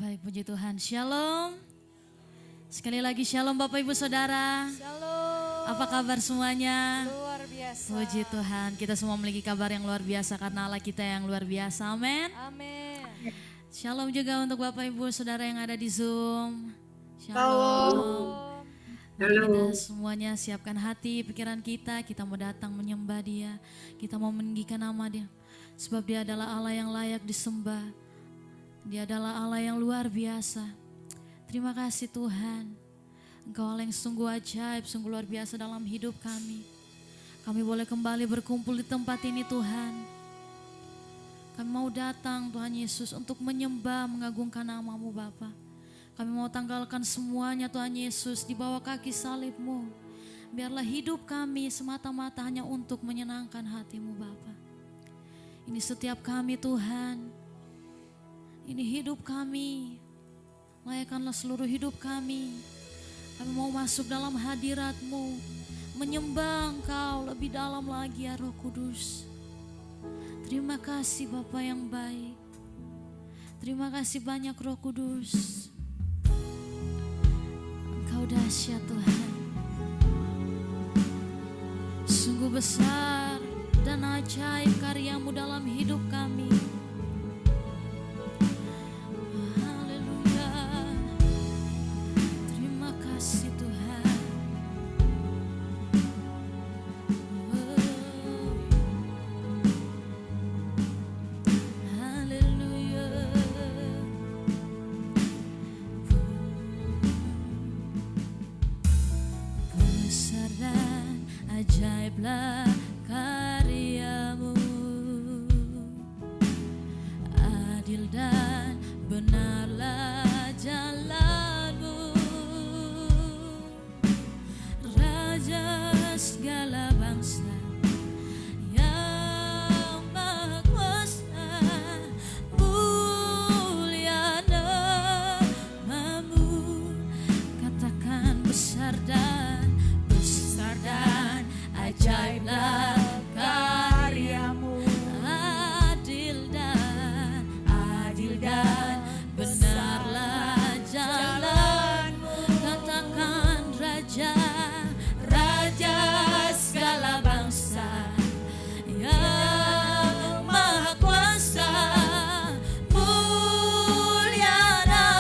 Baik, puji Tuhan. Shalom. Sekali lagi shalom Bapak Ibu Saudara. Shalom. Apa kabar semuanya? Luar biasa. Puji Tuhan, kita semua memiliki kabar yang luar biasa karena Allah kita yang luar biasa. Amin. Amin. Shalom juga untuk Bapak Ibu Saudara yang ada di Zoom. Shalom. Kita semuanya siapkan hati, pikiran kita mau datang menyembah Dia. Kita mau meninggikan nama Dia. Sebab Dia adalah Allah yang layak disembah. Dia adalah Allah yang luar biasa. Terima kasih Tuhan. Engkau Allah yang sungguh ajaib, sungguh luar biasa dalam hidup kami. Kami boleh kembali berkumpul di tempat ini Tuhan. Kami mau datang Tuhan Yesus untuk menyembah, mengagungkan nama-Mu Bapa. Kami mau tanggalkan semuanya Tuhan Yesus di bawah kaki salib-Mu. Biarlah hidup kami semata-mata hanya untuk menyenangkan hati-Mu Bapa. Ini setiap kami Tuhan. Ini hidup kami. Layakkanlah seluruh hidup kami. Kami mau masuk dalam hadirat-Mu. Menyembah Engkau lebih dalam lagi ya Roh Kudus. Terima kasih Bapa yang baik. Terima kasih banyak Roh Kudus. Engkau dahsyat Tuhan. Sungguh besar dan ajaib karya-Mu dalam hidup kami. Ajaiblah karya-Mu, adil dan benarlah jalan-Mu, Raja segala bangsa yang Maha Kuasa, mulia nama-Mu, katakan besar dan ajaiblah karya-Mu, adil dan benarlah jalan-Mu, katakan Raja segala bangsa yang Maha Kuasa, mulia nama-Mu.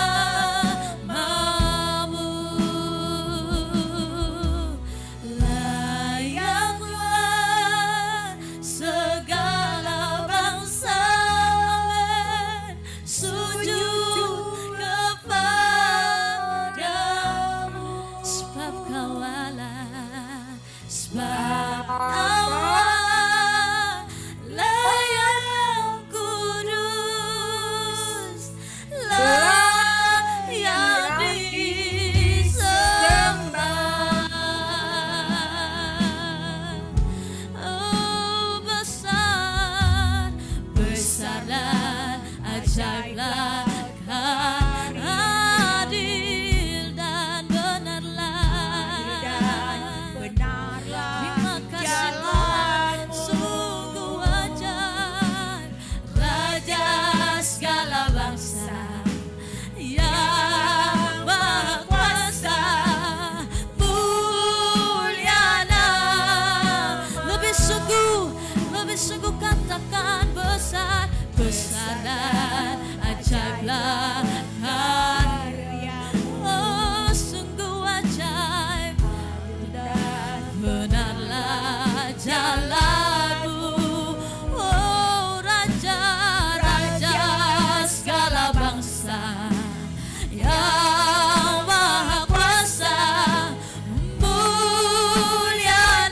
Sungguh katakan besar dan ajaiblah karya-Mu, oh sungguh ajaib dan benarlah jalan-Mu, oh Raja segala bangsa yang Maha Kuasa, mulia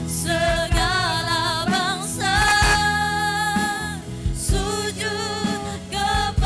segala bangsa sujud kepada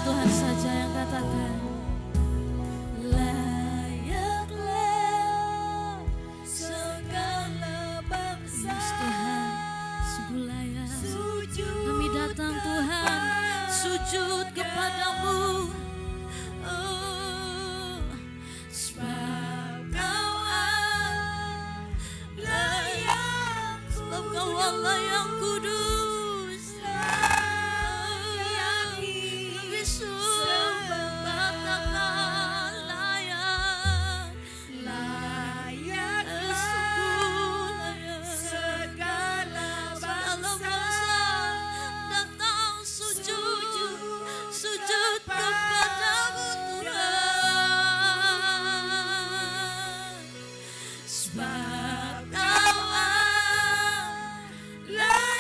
Tuhan saja yang katakan layaklah segala bangsa. Yes, Tuhan, sungguh layak. Kami datang Tuhan, sujud kepadamu. Sebab Kau layak, sebab Kau Allah yang kudus. Sebab Kau layak.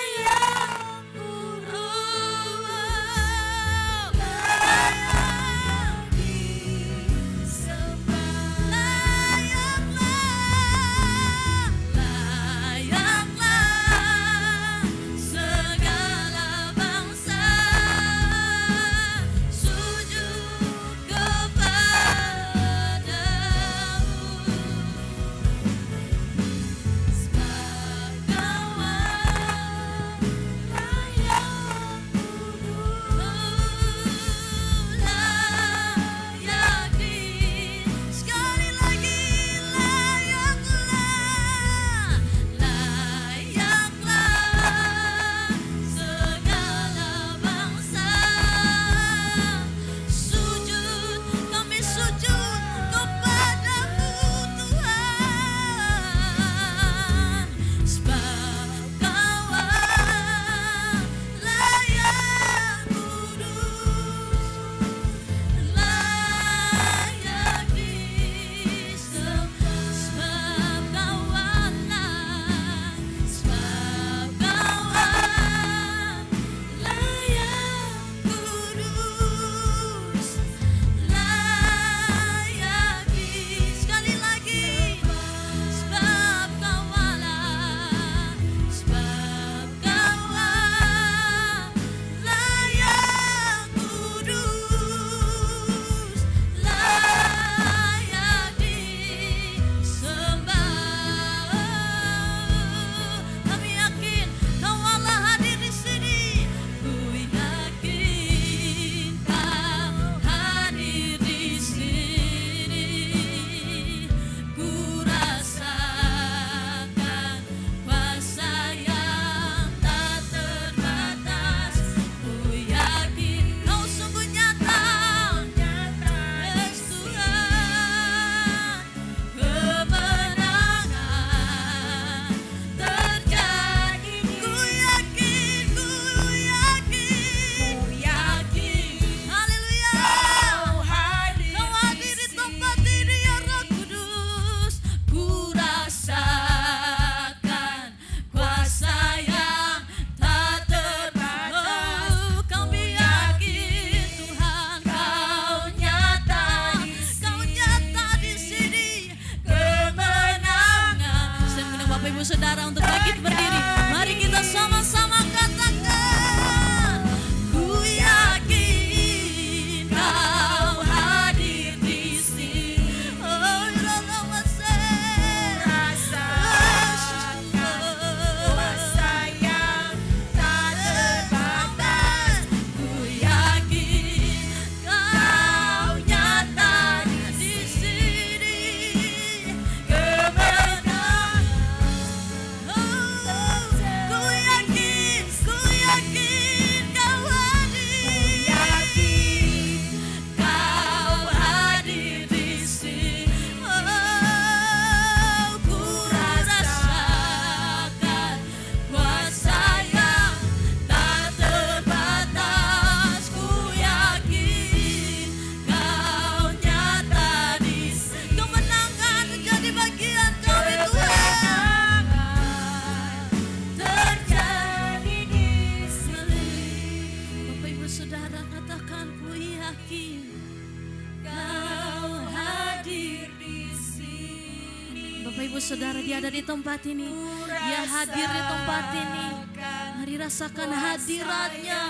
Saudara, dia ada di tempat ini. Dia hadir di tempat ini. Mari rasakan hadiratnya,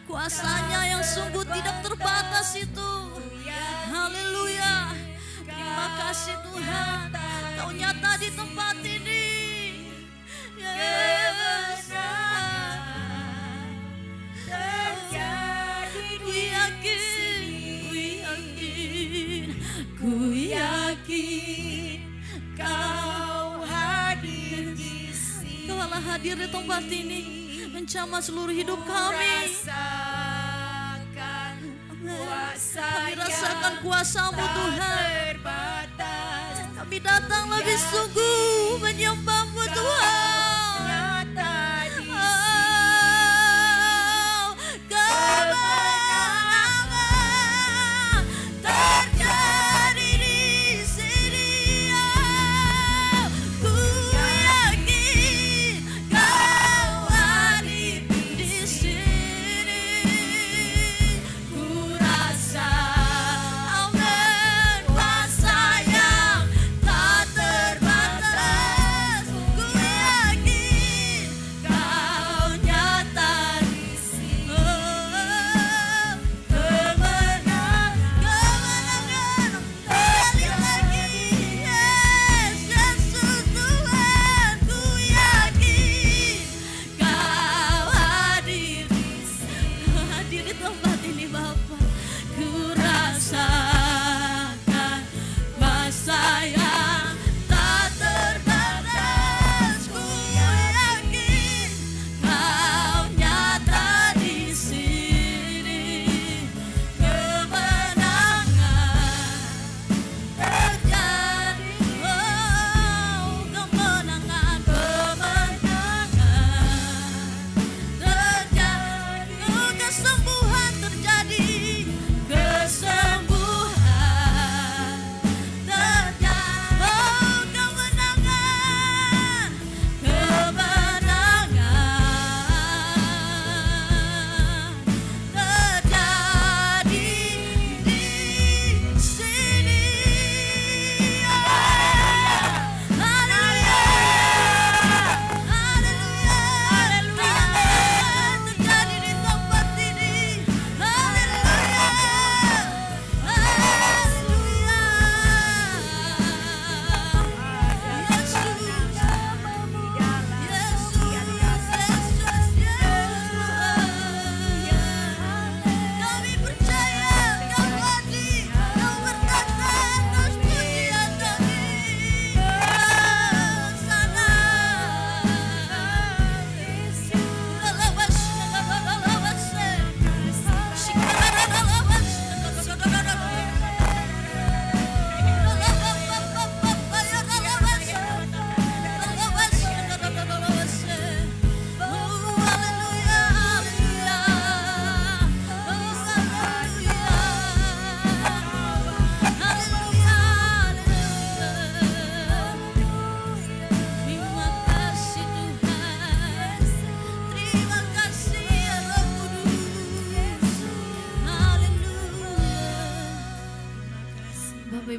kuasanya yang sungguh tidak terbatas itu. Haleluya. Terima kasih Tuhan, Kau nyata di tempat ini. Yes. Ku yakin Kau hadir di sini. Kau Allah hadir di tempat ini, menjamah seluruh hidup kami. Kami rasakan kuasa-Mu Tuhan. Kami datang lebih sungguh menyembah-Mu Tuhan.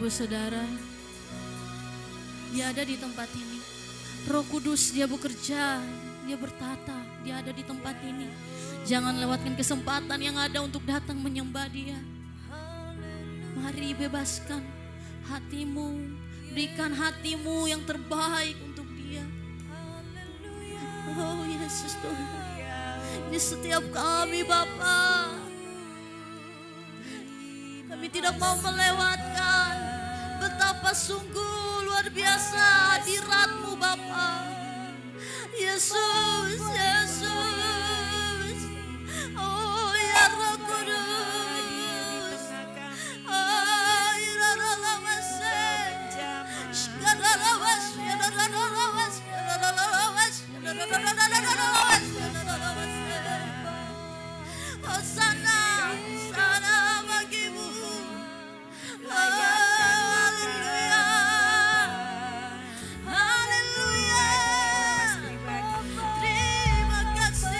Saudara, Dia ada di tempat ini. Roh Kudus Dia bekerja, Dia bertata, Dia ada di tempat ini. Jangan lewatkan kesempatan yang ada untuk datang menyembah Dia. Mari bebaskan hatimu, berikan hatimu yang terbaik untuk Dia. Oh Yesus Tuhan, di setiap kami Bapa, kami tidak mau melewatkan betapa sungguh luar biasa hadirat-Mu Bapa. Yesus, Yesus. Oh ya Roh Kudus. Oh ya Rawase. Shkadarawas, shkadarawas, shkadarawas, shkadarawas. Hosana, sana bagi-Mu. Haleluya. Terima kasih.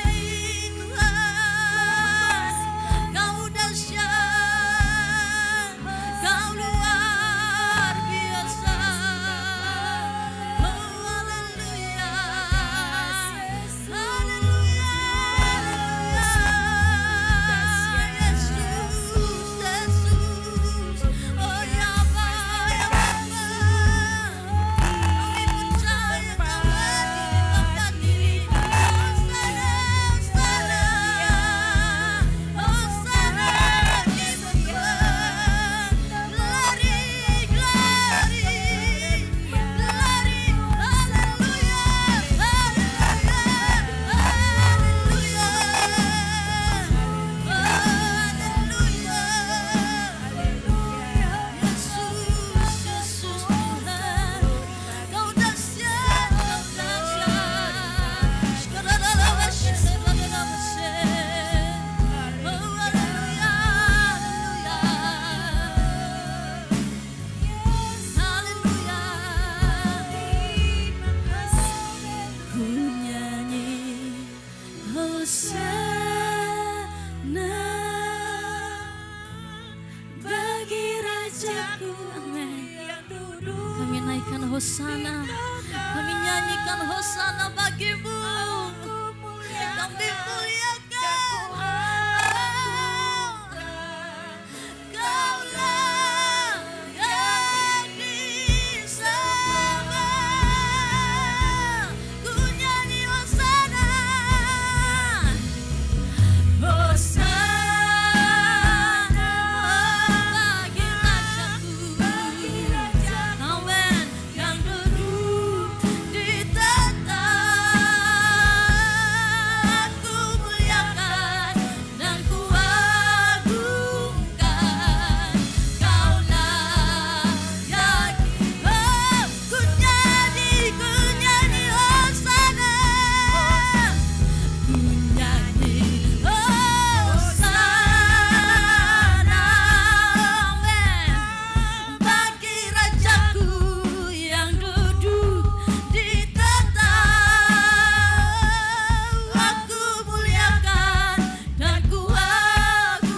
hosana. Kami nyanyikan hosana bagimu. Kami muliakan. Kaulah yang disembah. Ku nyanyi hosana. Hosana bagi rajaku. Amen. Yang duduk di tahta. Ku muliakan dan ku agungkan. Kaulah yang ku nyanyi hosana. Ku nyanyi hosana. Amen. Bagi rajaku yang duduk di tahta. Aku muliakan dan ku agungkan.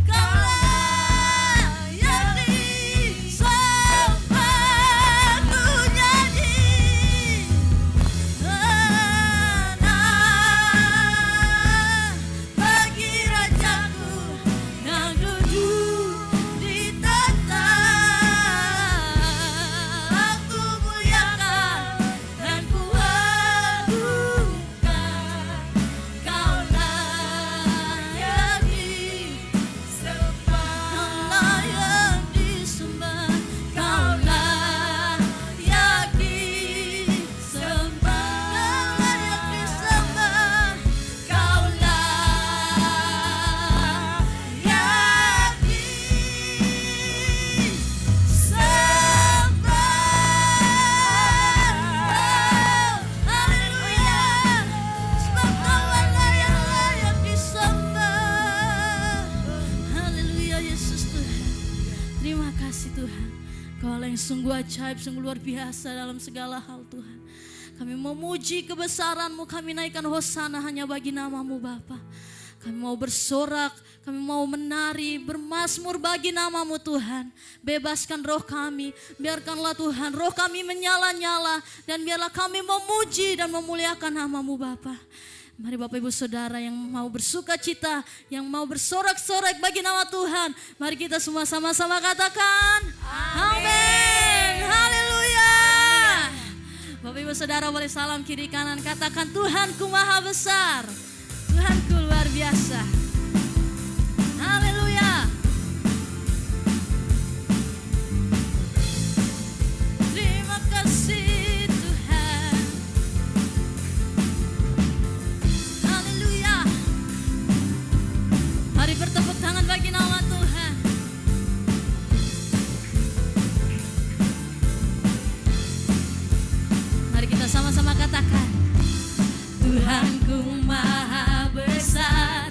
Kaulah yang disembah. Ku nyanyi hosana bagi rajaku yang duduk di tahta. Aku muliakan dan ku agungkan. Kaulah yang disembah. Kaulah yang disembah. Kaulah yang disembah. Kaulah yang disembah. Kaulah yang disembah. Haleluya. Sebab Kaulah yang layak disembah. Haleluya Yesus Tuhan. Terima kasih Tuhan. Kaulah yang sungguh ajaib, sungguh luar biasa dalam segala hal Tuhan. Kami memuji kebesaran-Mu, kami naikkan hosana hanya bagi nama-Mu Bapa. Kami mau bersorak, kami mau menari, bermazmur bagi nama-Mu Tuhan. Bebaskan roh kami, biarkanlah Tuhan roh kami menyala-nyala. Dan biarlah kami memuji dan memuliakan nama-Mu Bapa. Mari Bapak Ibu Saudara yang mau bersuka cita, yang mau bersorak-sorak bagi nama Tuhan. Mari kita semua sama-sama katakan amin. Haleluya. Bapak Ibu Saudara boleh salam kiri kanan, katakan Tuhanku maha besar, Tuhanku luar biasa. Haleluya. Terima kasih Tuhan. Haleluya. Mari bertepuk tangan bagi nama Tuhan. Mari kita sama-sama katakan Tuhanku maha besar,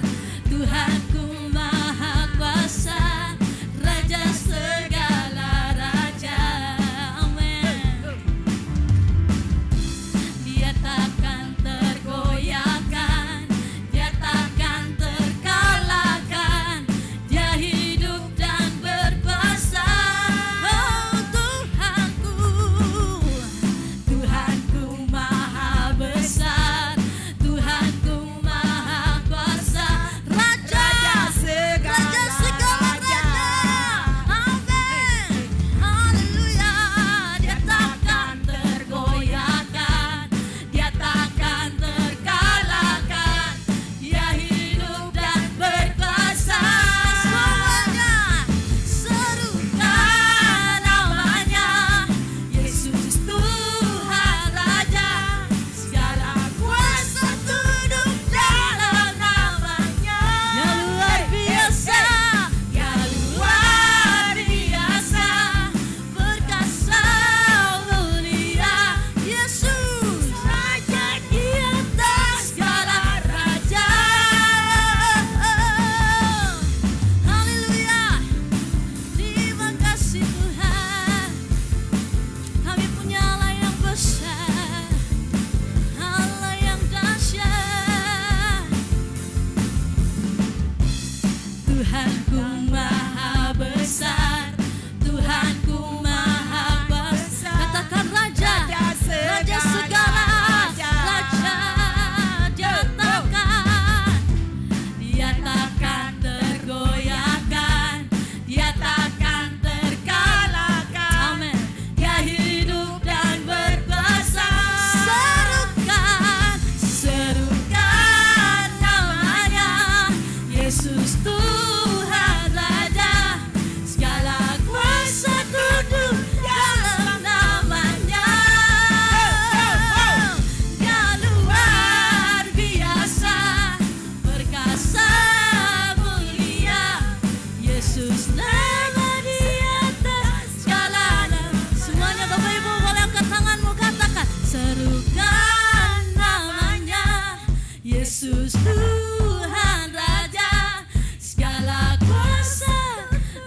Yesus Tuhan Raja segala kuasa.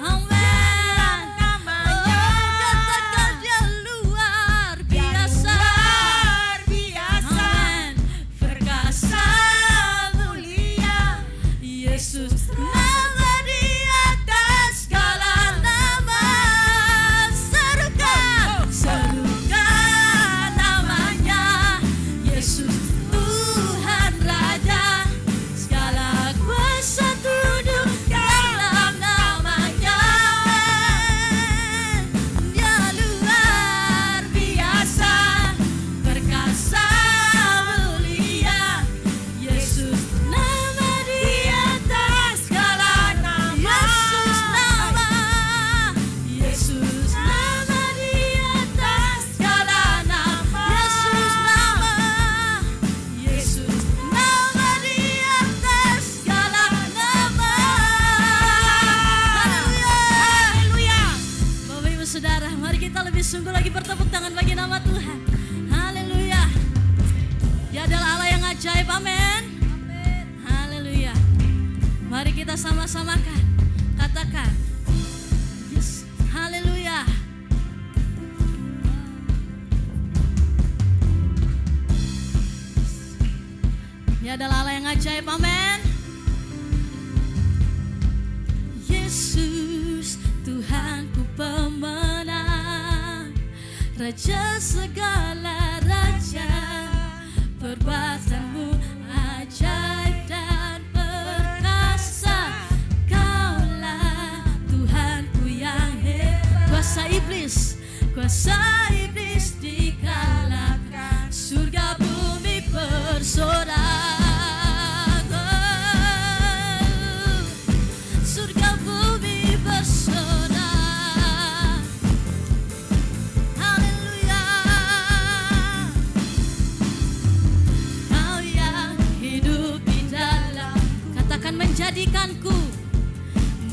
Amin. Namanya katakan dia luar biasa. luar biasa. Amin. Perkasa Mulia Yesus nama di atas segala nama. Serukan, serukan namanya Yesus Tuhan Raja segala kuasa tunduk dalam namanya. Dia luar biasa, perkasa mulia Yesus nama di atas segala nama. Yesus nama di atas segala nama. Yesus nama di atas segala nama. Haleluya. Bapak Ibu Saudara, mari kita lebih sungguh lagi bertepuk tangan bagi nama Tuhan. Haleluya. Dia adalah Allah yang ajaib. Amin. Haleluya. Mari kita sama-samakan. Katakan. Yes. Haleluya. Dia adalah Allah yang ajaib. Amin. Yesus Tuhanku pemenang, Raja segala raja, perbuatanmu ajaib dan perkasa. Kaulah Tuhanku yang hebat. Kuasa iblis dikalahkan, surga bumi bersorak. Surga bumi bersorak. Haleluya. Kau yang hidup di dalam, katakan menjadikanku,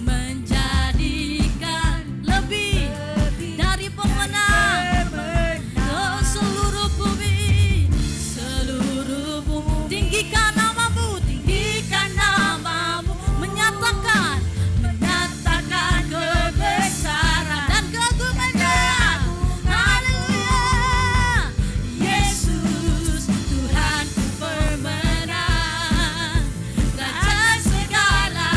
menjadikan lebih dari pemenang. Oh, seluruh bumi, tinggikan namamu, menyatakan kebesaran dan keagungannya. Haleluya. Yesus Tuhanku pemenang, Raja segala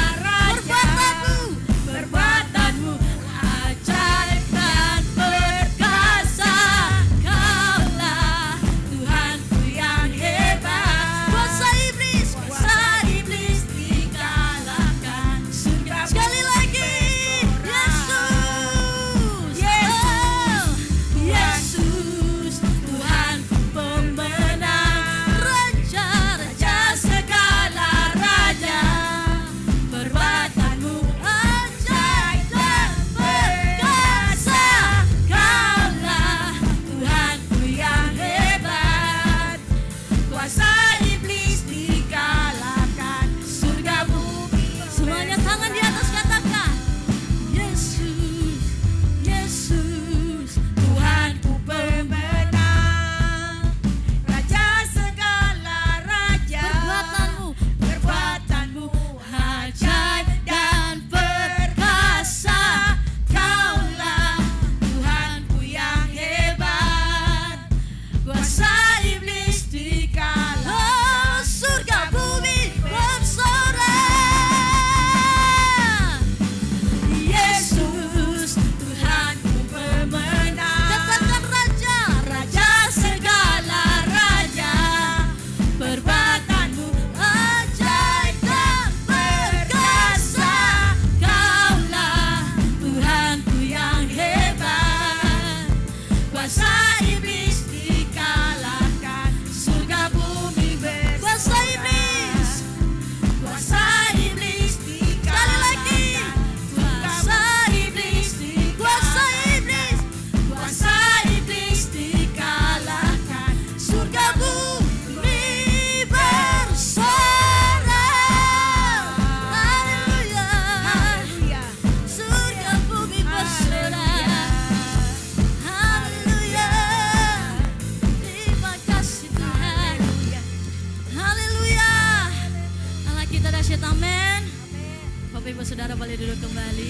Ibu Saudara boleh duduk kembali.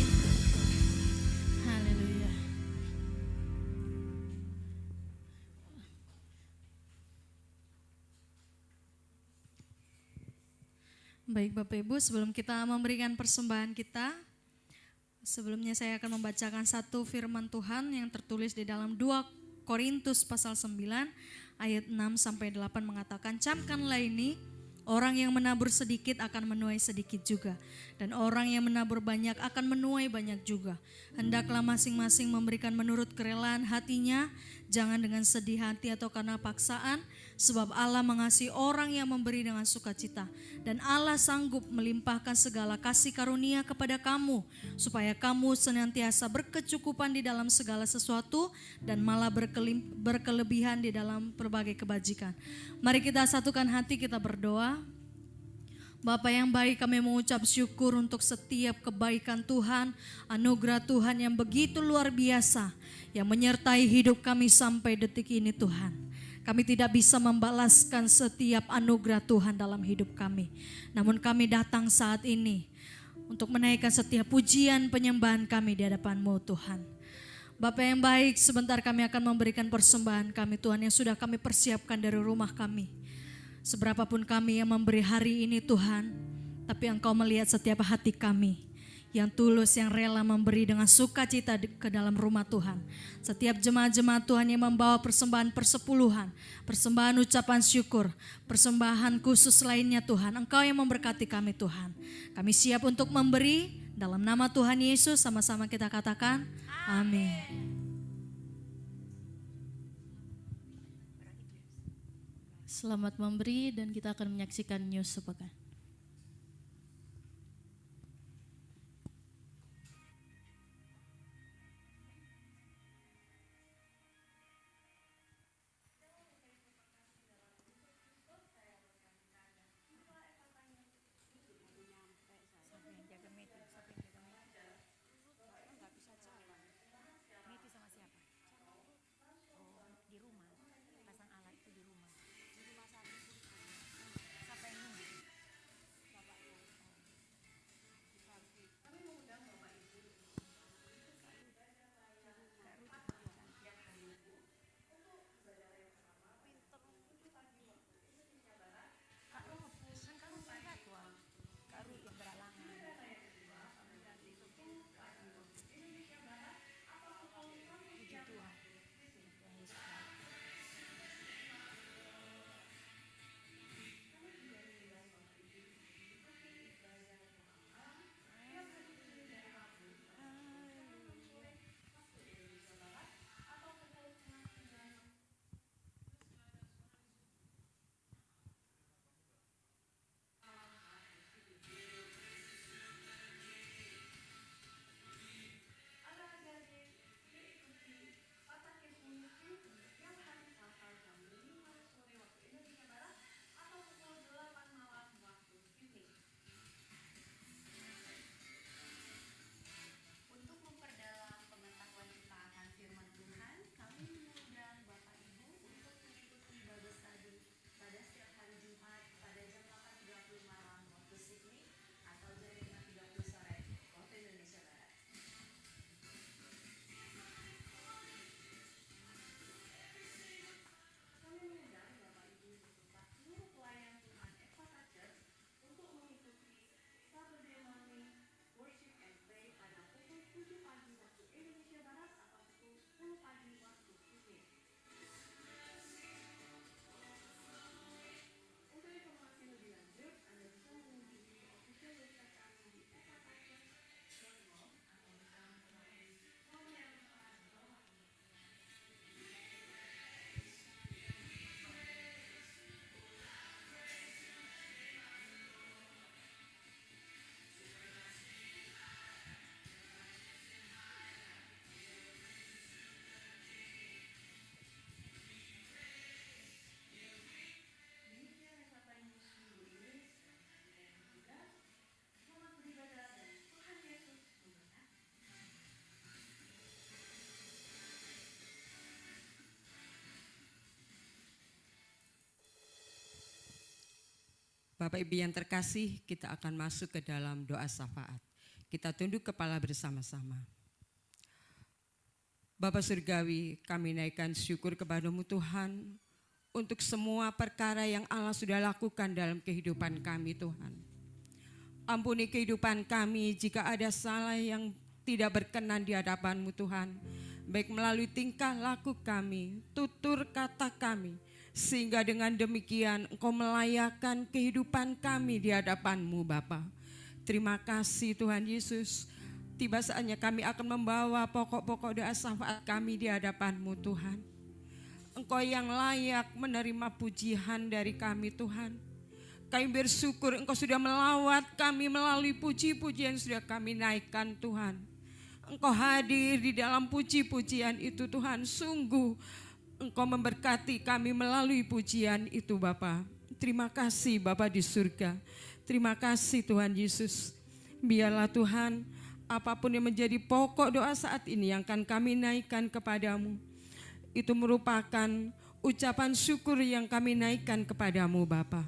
Haleluya. Baik Bapak Ibu, sebelum kita memberikan persembahan kita, sebelumnya saya akan membacakan satu firman Tuhan yang tertulis di dalam 2 Korintus pasal 9 ayat 6 sampai 8 mengatakan, camkanlah ini, orang yang menabur sedikit akan menuai sedikit juga, dan orang yang menabur banyak akan menuai banyak juga. Hendaklah masing-masing memberikan menurut kerelaan hatinya, jangan dengan sedih hati atau karena paksaan, sebab Allah mengasihi orang yang memberi dengan sukacita. Dan Allah sanggup melimpahkan segala kasih karunia kepada kamu, supaya kamu senantiasa berkecukupan di dalam segala sesuatu, dan malah berkelebihan di dalam berbagai kebajikan. Mari kita satukan hati, kita berdoa. Bapa yang baik, kami mengucap syukur untuk setiap kebaikan Tuhan, anugerah Tuhan yang begitu luar biasa, yang menyertai hidup kami sampai detik ini Tuhan. Kami tidak bisa membalaskan setiap anugerah Tuhan dalam hidup kami. Namun kami datang saat ini untuk menaikkan setiap pujian penyembahan kami di hadapan-Mu Tuhan. Bapa yang baik, sebentar kami akan memberikan persembahan kami Tuhan yang sudah kami persiapkan dari rumah kami. Seberapapun kami yang memberi hari ini Tuhan, tapi Engkau melihat setiap hati kami yang tulus, yang rela memberi dengan sukacita ke dalam rumah Tuhan. Setiap jemaat-jemaat Tuhan yang membawa persembahan persepuluhan, persembahan ucapan syukur, persembahan khusus lainnya Tuhan, Engkau yang memberkati kami Tuhan. Kami siap untuk memberi, dalam nama Tuhan Yesus sama-sama kita katakan, amin. Selamat memberi dan kita akan menyaksikan news sepekan. Bapak Ibu yang terkasih, kita akan masuk ke dalam doa syafaat. Kita tunduk kepala bersama-sama. Bapa Surgawi, kami naikkan syukur kepada-Mu Tuhan untuk semua perkara yang Allah sudah lakukan dalam kehidupan kami Tuhan. Ampuni kehidupan kami jika ada salah yang tidak berkenan di hadapan-Mu Tuhan. Baik melalui tingkah laku kami, tutur kata kami. Sehingga dengan demikian Engkau melayakkan kehidupan kami di hadapan-Mu Bapa. Terima kasih Tuhan Yesus. Tiba saatnya kami akan membawa pokok-pokok doa syafaat kami di hadapan-Mu Tuhan. Engkau yang layak menerima pujian dari kami Tuhan. Kami bersyukur Engkau sudah melawat kami melalui puji-pujian yang sudah kami naikkan Tuhan. Engkau hadir di dalam puji-pujian itu Tuhan. Sungguh Engkau memberkati kami melalui pujian itu Bapa. Terima kasih Bapa di surga. Terima kasih Tuhan Yesus. Biarlah Tuhan apapun yang menjadi pokok doa saat ini yang akan kami naikkan kepadamu. Itu merupakan ucapan syukur yang kami naikkan kepadamu Bapa.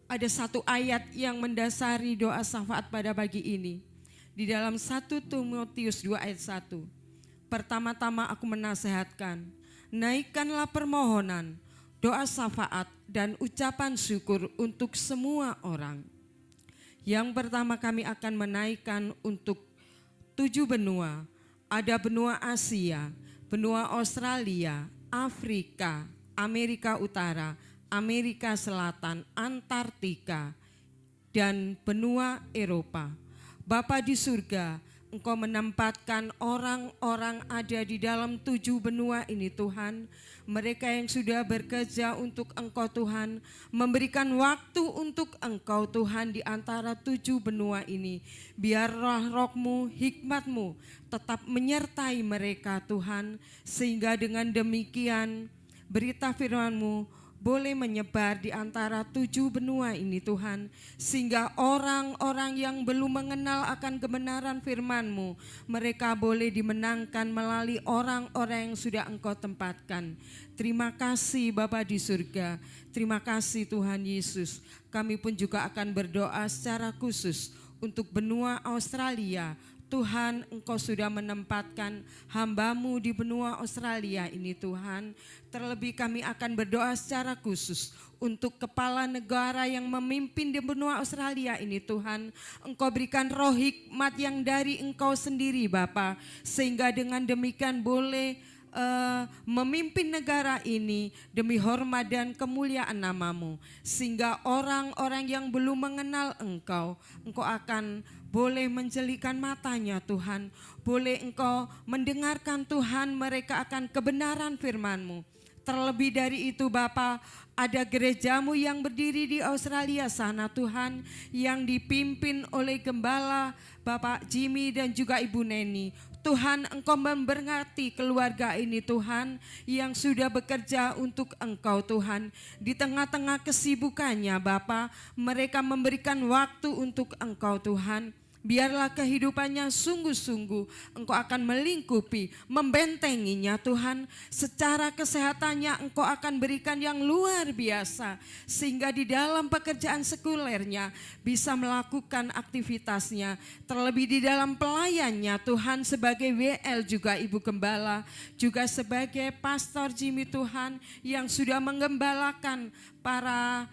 Ada satu ayat yang mendasari doa syafaat pada pagi ini. Di dalam 1 Timotius 2 ayat 1. Pertama-tama aku menasehatkan, naikkanlah permohonan, doa syafaat dan ucapan syukur untuk semua orang. Yang pertama kami akan menaikkan untuk 7 benua. Ada benua Asia, benua Australia, Afrika, Amerika Utara, Amerika Selatan, Antartika, dan benua Eropa. Bapa di surga, Engkau menempatkan orang-orang ada di dalam 7 benua ini Tuhan. Mereka yang sudah bekerja untuk Engkau Tuhan, memberikan waktu untuk Engkau Tuhan di antara 7 benua ini. Biar roh-Roh-Mu, hikmat-Mu tetap menyertai mereka Tuhan. Sehingga dengan demikian berita firman-Mu boleh menyebar di antara 7 benua ini Tuhan. Sehingga orang-orang yang belum mengenal akan kebenaran firman-Mu, mereka boleh dimenangkan melalui orang-orang yang sudah Engkau tempatkan. Terima kasih Bapa di surga. Terima kasih Tuhan Yesus. Kami pun juga akan berdoa secara khusus untuk benua Australia. Tuhan, Engkau sudah menempatkan hamba-Mu di benua Australia ini Tuhan. Terlebih kami akan berdoa secara khusus untuk kepala negara yang memimpin di benua Australia ini Tuhan. Engkau berikan roh hikmat yang dari Engkau sendiri Bapa. Sehingga dengan demikian boleh memimpin negara ini demi hormat dan kemuliaan nama-Mu. Sehingga orang-orang yang belum mengenal Engkau, Engkau akan boleh menjelikan matanya Tuhan. Boleh Engkau mendengarkan Tuhan mereka akan kebenaran firman-Mu. Terlebih dari itu Bapa, ada gereja-Mu yang berdiri di Australia sana Tuhan, yang dipimpin oleh Gembala Bapak Jimmy dan juga Ibu Neni. Tuhan, Engkau memberkati keluarga ini Tuhan, yang sudah bekerja untuk Engkau Tuhan. Di tengah-tengah kesibukannya Bapa, mereka memberikan waktu untuk Engkau Tuhan. Biarlah kehidupannya sungguh-sungguh Engkau akan melingkupi, membentenginya Tuhan. Secara kesehatannya Engkau akan berikan yang luar biasa. Sehingga di dalam pekerjaan sekulernya bisa melakukan aktivitasnya. Terlebih di dalam pelayannya Tuhan, sebagai WL juga Ibu Gembala, juga sebagai Pastor Jimmy Tuhan, yang sudah menggembalakan para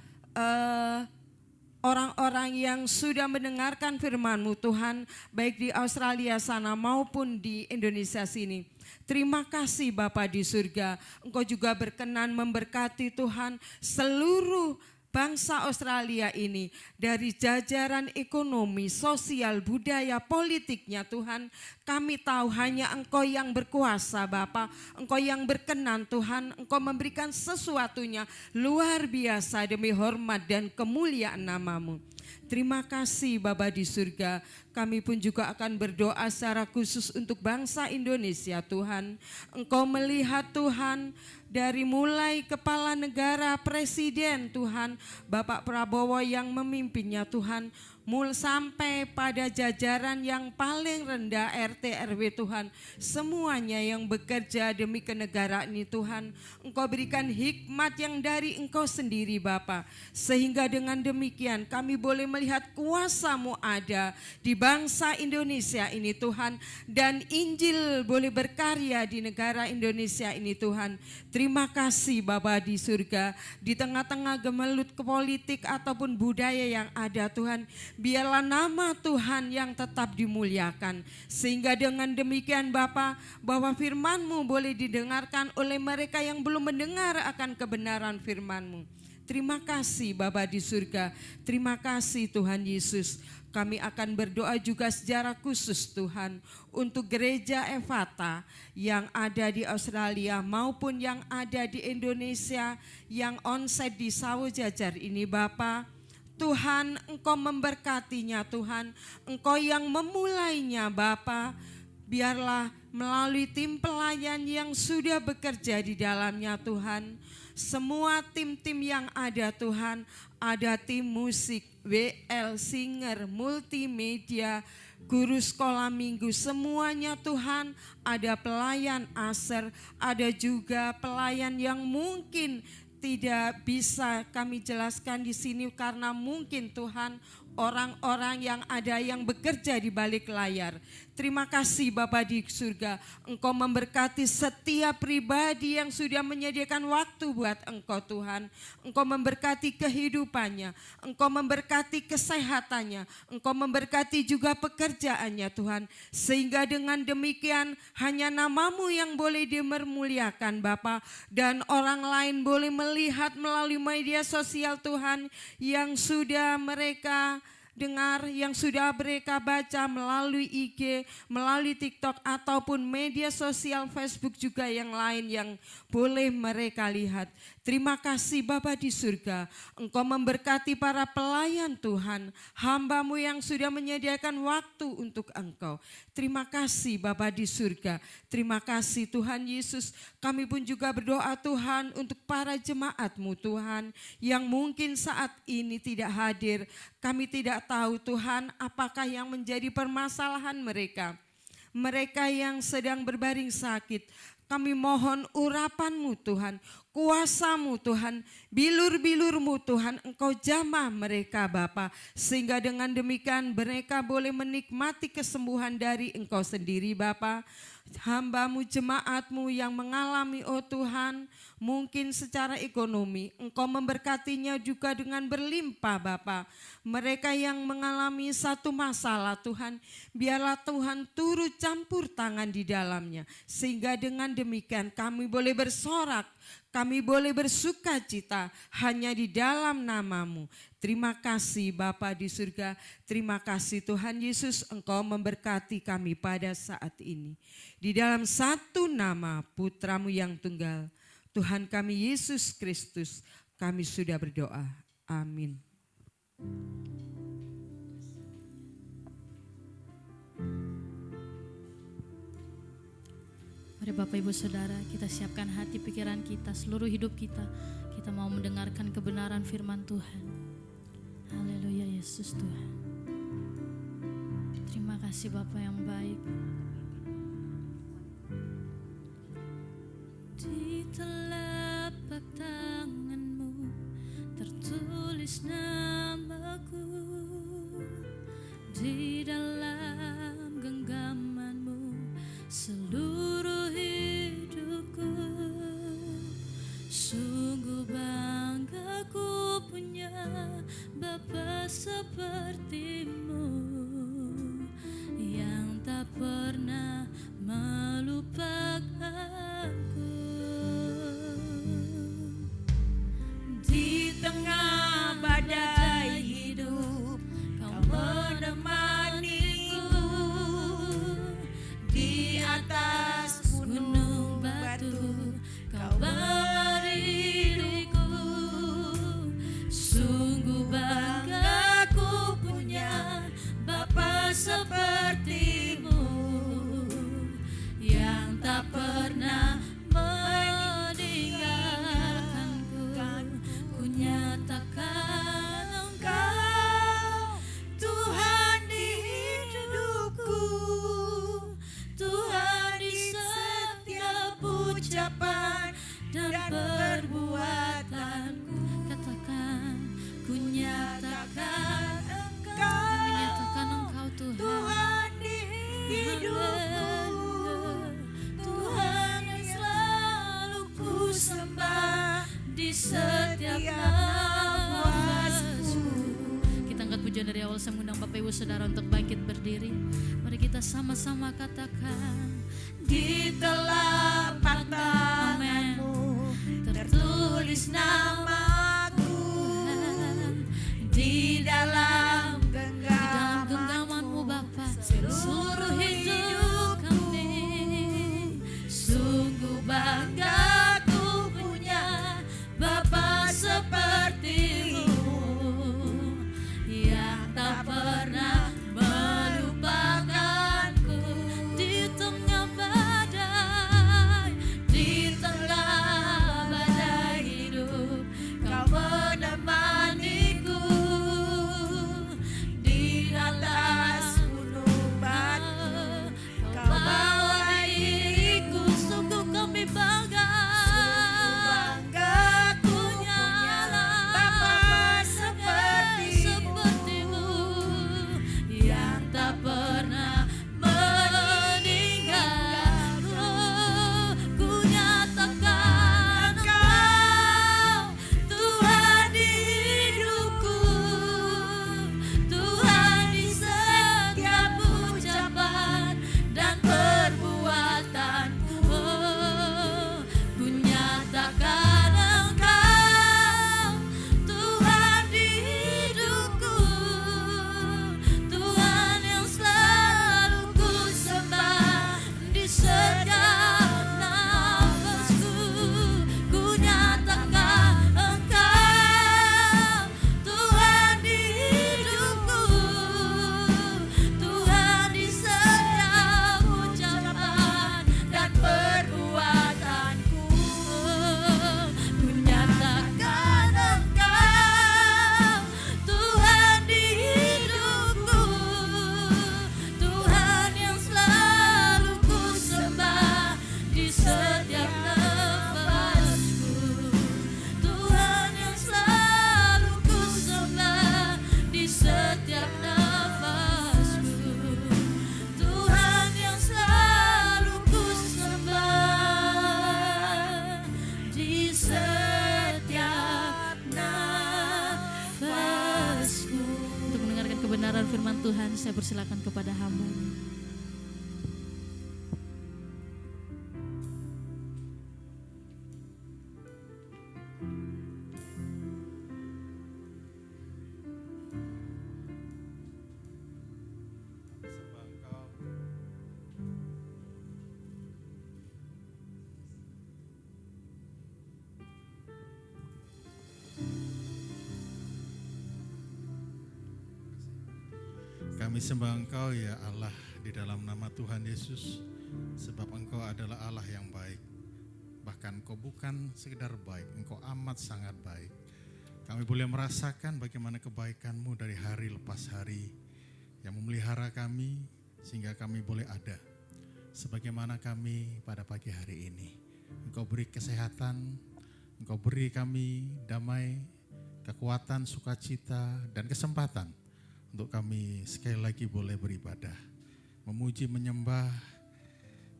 orang-orang yang sudah mendengarkan firman-Mu Tuhan, baik di Australia sana maupun di Indonesia sini. Terima kasih Bapa di surga. Engkau juga berkenan memberkati Tuhan seluruh bangsa Australia ini, dari jajaran ekonomi, sosial, budaya, politiknya Tuhan. Kami tahu hanya Engkau yang berkuasa Bapa, Engkau yang berkenan Tuhan. Engkau memberikan sesuatunya luar biasa demi hormat dan kemuliaan nama-Mu. Terima kasih Bapa di surga. Kami pun juga akan berdoa secara khusus untuk bangsa Indonesia Tuhan. Engkau melihat Tuhan dari mulai kepala negara, presiden Tuhan, Bapak Prabowo yang memimpinnya Tuhan, sampai pada jajaran yang paling rendah RT RW Tuhan, semuanya yang bekerja demi kenegaraan ini Tuhan, Engkau berikan hikmat yang dari Engkau sendiri Bapa, sehingga dengan demikian kami boleh melihat kuasa-Mu ada di bangsa Indonesia ini Tuhan, dan Injil boleh berkarya di negara Indonesia ini Tuhan. Terima kasih Bapa di surga, di tengah-tengah gemelut politik ataupun budaya yang ada Tuhan, biarlah nama Tuhan yang tetap dimuliakan. Sehingga dengan demikian Bapa, bahwa firman-Mu boleh didengarkan oleh mereka yang belum mendengar akan kebenaran firman-Mu. Terima kasih Bapa di surga, terima kasih Tuhan Yesus. Kami akan berdoa juga secara khusus Tuhan untuk gereja Efata yang ada di Australia maupun yang ada di Indonesia yang onsite di Sawo Jajar ini Bapa. Tuhan, Engkau memberkatinya Tuhan, Engkau yang memulainya Bapa. Biarlah melalui tim pelayan yang sudah bekerja di dalamnya Tuhan, semua tim-tim yang ada Tuhan, ada tim musik, WL, singer, multimedia, guru sekolah minggu, semuanya Tuhan, ada pelayan aser, ada juga pelayan yang mungkin tidak bisa kami jelaskan di sini karena mungkin Tuhan orang-orang yang ada yang bekerja di balik layar. Terima kasih Bapa di surga, Engkau memberkati setiap pribadi yang sudah menyediakan waktu buat Engkau Tuhan. Engkau memberkati kehidupannya, Engkau memberkati kesehatannya, Engkau memberkati juga pekerjaannya Tuhan. Sehingga dengan demikian hanya nama-Mu yang boleh dipermuliakan Bapa, dan orang lain boleh melihat melalui media sosial Tuhan yang sudah mereka dengar, yang sudah mereka baca melalui IG, melalui TikTok ataupun media sosial Facebook juga yang lain yang boleh mereka lihat. Terima kasih Bapa di surga, Engkau memberkati para pelayan Tuhan, hamba-Mu yang sudah menyediakan waktu untuk Engkau. Terima kasih Bapa di surga, terima kasih Tuhan Yesus. Kami pun juga berdoa Tuhan untuk para jemaat-Mu Tuhan yang mungkin saat ini tidak hadir. Kami tidak tahu Tuhan apakah yang menjadi permasalahan mereka. Mereka yang sedang berbaring sakit, kami mohon urapan-Mu Tuhan, kuasa-Mu Tuhan, bilur-bilur-Mu Tuhan, Engkau jamah mereka Bapa, sehingga dengan demikian mereka boleh menikmati kesembuhan dari Engkau sendiri Bapa. Hamba-Mu, jemaat-Mu yang mengalami oh Tuhan, mungkin secara ekonomi, Engkau memberkatinya juga dengan berlimpah Bapa. Mereka yang mengalami satu masalah Tuhan, biarlah Tuhan turut campur tangan di dalamnya. Sehingga dengan demikian kami boleh bersorak, kami boleh bersuka cita hanya di dalam nama-Mu. Terima kasih Bapa di surga, terima kasih Tuhan Yesus, Engkau memberkati kami pada saat ini. Di dalam satu nama Putra-Mu yang tunggal, Tuhan kami Yesus Kristus, kami sudah berdoa. Amin. Mari Bapak Ibu Saudara, kita siapkan hati pikiran kita, seluruh hidup kita. Kita mau mendengarkan kebenaran firman Tuhan. Haleluya Yesus Tuhan. Terima kasih Bapa yang baik. Di telapak tangan-Mu tertulis namaku, di dalam genggaman-Mu seluruh hidupku. Sungguh bangga ku punya Bapa seperti-Mu yang tak pernah melupakanku. Di tengah badai hidup Kau menemaniku, di atas gunung batu Kau bawa diriku. Sungguh bangga ku punya tujuan dari awal saya mengundang Bapak Ibu Saudara untuk bangkit berdiri. Mari kita sama-sama katakan, Di telapak tanganmu tertulis namaku, di dalam genggamanmu Bapa seluruh hidup kami. Sungguh bangga ku punya Bapa sepertimu, yang tak pernah melupakanku Di tengah badai, di tengah badai hidup. Kau menemaniku di atas gunung batu. Kau bawa diriku, sungguh kami bangga. bangga ku punya Bapa sepertimu, yang tak pernah meninggalku. Ku nyatakan Engkau Tuhan di hidupku, Tuhan di setiap ucapan dan perbuatanku. Ku nyatakan Engkau Tuhan di hidupku, Tuhan yang selalu ku sembah di setiap nafasku. Ku nyatakan Engkau Tuhan di hidupku, Tuhan di setiap ucapan dan perbuatanku. Ku nyatakan Engkau Tuhan di hidupku, Tuhan yang selalu ku sembah di setiap nafasku. Tuhan yang selalu ku sembah di setiap nafasku. Tuhan yang selalu ku sembah di setiap nafasku. Untuk mendengarkan kebenaran firman Tuhan, saya persilakan kepada hamba. Kami sembah Engkau ya Allah di dalam nama Tuhan Yesus, sebab Engkau adalah Allah yang baik. Bahkan Engkau bukan sekedar baik, Engkau amat sangat baik. Kami boleh merasakan bagaimana kebaikan-Mu dari hari lepas hari yang memelihara kami sehingga kami boleh ada sebagaimana kami pada pagi hari ini. Engkau beri kesehatan, Engkau beri kami damai, kekuatan, sukacita, dan kesempatan untuk kami sekali lagi boleh beribadah, memuji, menyembah,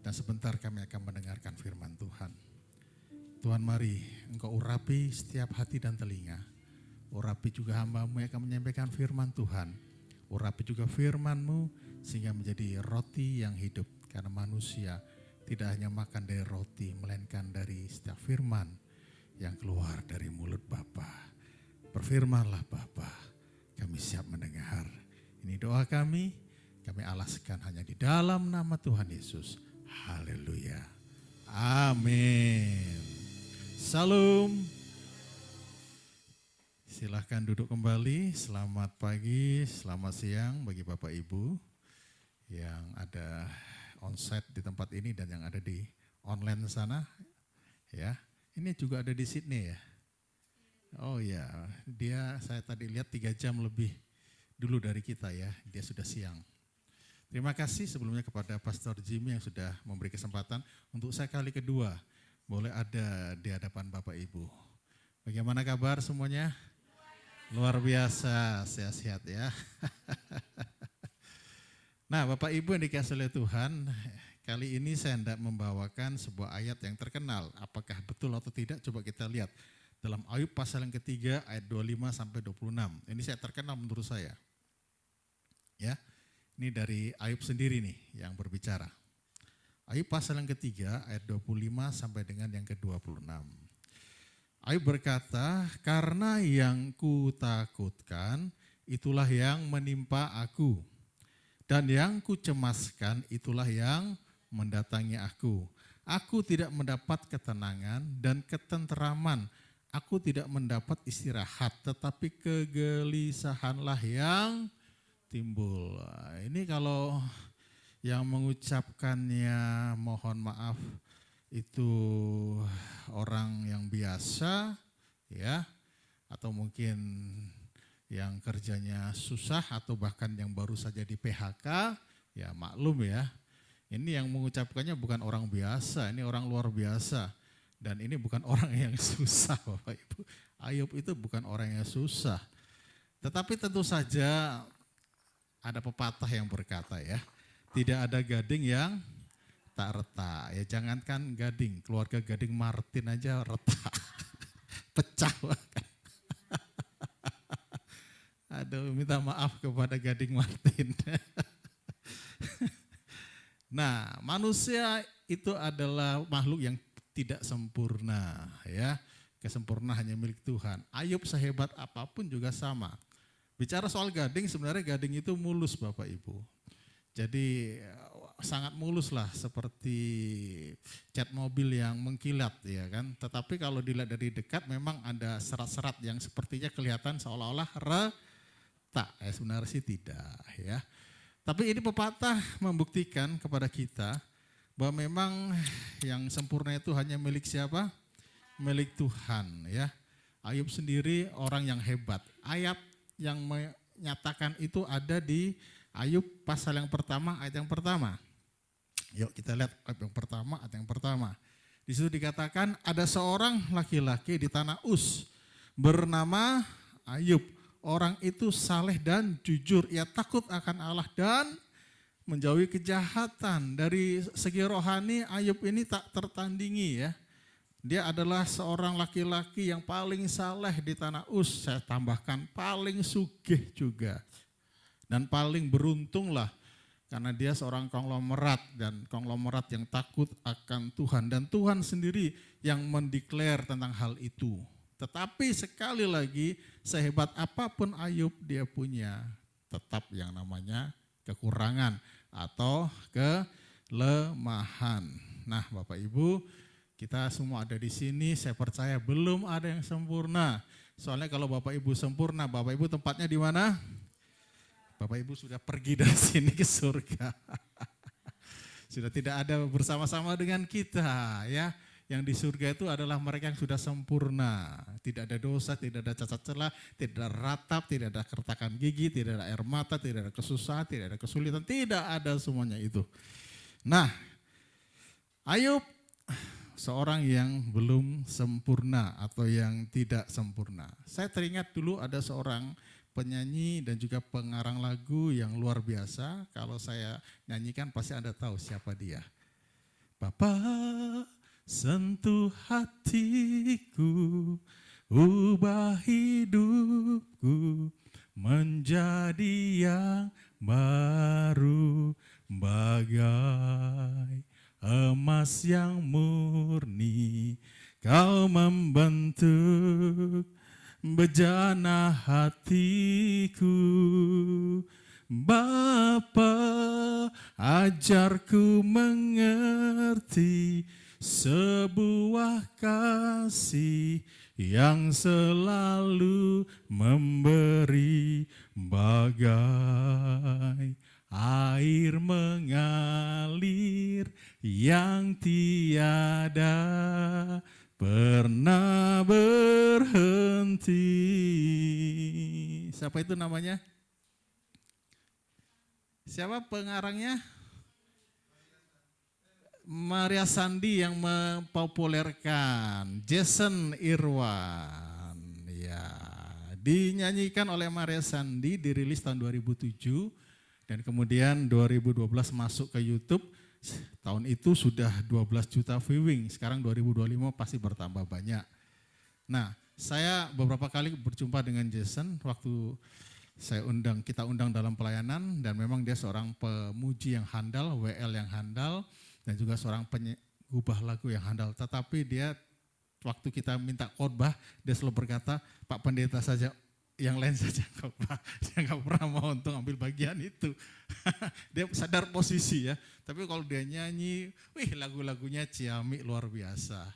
dan sebentar kami akan mendengarkan firman Tuhan. Tuhan, mari Engkau urapi setiap hati dan telinga. Urapi juga hamba-Mu yang akan menyampaikan firman Tuhan. Urapi juga firman-Mu sehingga menjadi roti yang hidup. Karena manusia tidak hanya makan dari roti, melainkan dari setiap firman yang keluar dari mulut Bapa. Berfirmanlah Bapa. Kami siap mendengar. Ini doa kami alaskan hanya di dalam nama Tuhan Yesus. Haleluya. Amin. Salam. Silahkan duduk kembali. Selamat pagi, selamat siang bagi Bapak Ibu yang ada onsite di tempat ini dan yang ada di online sana. Ya, ini juga ada di Sydney ya. Oh ya, saya tadi lihat 3 jam lebih dulu dari kita ya, dia sudah siang. Terima kasih sebelumnya kepada Pastor Jimmy yang sudah memberi kesempatan untuk saya kali kedua boleh ada di hadapan Bapak Ibu. Bagaimana kabar semuanya? Luar biasa, sehat-sehat ya. Nah Bapak Ibu yang dikasihi oleh Tuhan, kali ini saya hendak membawakan sebuah ayat yang terkenal. Apakah betul atau tidak? Coba kita lihat. Dalam Ayub pasal yang ketiga ayat 25 sampai 26. Ini saya terkenal menurut saya. Ya, ini dari Ayub sendiri nih yang berbicara. Ayub pasal yang ketiga ayat 25 sampai dengan yang ke-26. Ayub berkata, karena yang kutakutkan itulah yang menimpa aku, dan yang kucemaskan itulah yang mendatangi aku. Aku tidak mendapat ketenangan dan ketenteraman, aku tidak mendapat istirahat, tetapi kegelisahanlah yang timbul. Ini kalau yang mengucapkannya mohon maaf itu orang yang biasa ya, atau mungkin yang kerjanya susah atau bahkan yang baru saja di PHK, ya maklum ya. Ini yang mengucapkannya bukan orang biasa, ini orang luar biasa. Dan ini bukan orang yang susah Bapak Ibu. Ayub itu bukan orang yang susah. Tetapi tentu saja ada pepatah yang berkata ya, tidak ada gading yang tak retak. Ya jangankan Gading, keluarga Gading Martin aja retak. Pecah bahkan. Aduh, minta maaf kepada Gading Martin. Nah, manusia itu adalah makhluk yang tidak sempurna ya. Kesempurnaan hanya milik Tuhan. Ayub sehebat apapun juga sama. Bicara soal Gading, sebenarnya Gading itu mulus Bapak Ibu. Jadi sangat mulus lah, seperti cat mobil yang mengkilat ya kan. Tetapi kalau dilihat dari dekat memang ada serat-serat yang sepertinya kelihatan seolah-olah retak. Sebenarnya sih tidak ya. Tapi ini pepatah membuktikan kepada kita bahwa memang yang sempurna itu hanya milik siapa? Milik Tuhan ya. Ayub sendiri orang yang hebat. Ayat yang menyatakan itu ada di Ayub pasal yang pertama ayat yang pertama. Yuk kita lihat ayat yang pertama ayat yang pertama. Di situ dikatakan ada seorang laki-laki di tanah Uz bernama Ayub. Orang itu saleh dan jujur, ia takut akan Allah dan menjauhi kejahatan. Dari segi rohani Ayub ini tak tertandingi ya. Dia adalah seorang laki-laki yang paling saleh di tanah Uz. Saya tambahkan paling sugih juga. Dan paling beruntung lah karena dia seorang konglomerat dan konglomerat yang takut akan Tuhan. Dan Tuhan sendiri yang mendeklar tentang hal itu. Tetapi sekali lagi sehebat apapun Ayub dia punya tetap yang namanya kekurangan atau kelemahan. Nah Bapak Ibu, kita semua ada di sini, saya percaya belum ada yang sempurna. Soalnya kalau Bapak Ibu sempurna, Bapak Ibu tempatnya di mana? Bapak Ibu sudah pergi dari sini ke surga. Sudah tidak ada bersama-sama dengan kita ya. Yang di surga itu adalah mereka yang sudah sempurna. Tidak ada dosa, tidak ada cacat celah, tidak ada ratap, tidak ada keretakan gigi, tidak ada air mata, tidak ada kesusahan, tidak ada kesulitan. Tidak ada semuanya itu. Nah, Ayub seorang yang belum sempurna atau yang tidak sempurna. Saya teringat dulu ada seorang penyanyi dan juga pengarang lagu yang luar biasa. Kalau saya nyanyikan pasti Anda tahu siapa dia. Bapa, sentuh hatiku, ubah hidupku menjadi yang baru, bagai emas yang murni. Kau membentuk bejana hatiku. Bapa, ajarku mengerti sebuah kasih yang selalu memberi, bagai air mengalir yang tiada pernah berhenti. Siapa itu namanya? Siapa pengarangnya? Maria Sandi yang mempopulerkan, Jason Irwan. Ya, dinyanyikan oleh Maria Sandi, dirilis tahun 2007 dan kemudian 2012 masuk ke YouTube. Tahun itu sudah 12 juta viewing, sekarang 2025 pasti bertambah banyak. Nah, saya beberapa kali berjumpa dengan Jason waktu kita undang dalam pelayanan, dan memang dia seorang pemuji yang handal, WL yang handal, dan juga seorang pengubah lagu yang handal. Tetapi dia waktu kita minta khotbah, dia selalu berkata, Pak Pendeta saja, yang lain saja khotbah. Dia nggak pernah mau untuk ambil bagian itu. Dia sadar posisi ya. Tapi kalau dia nyanyi, lagu-lagunya ciamik luar biasa.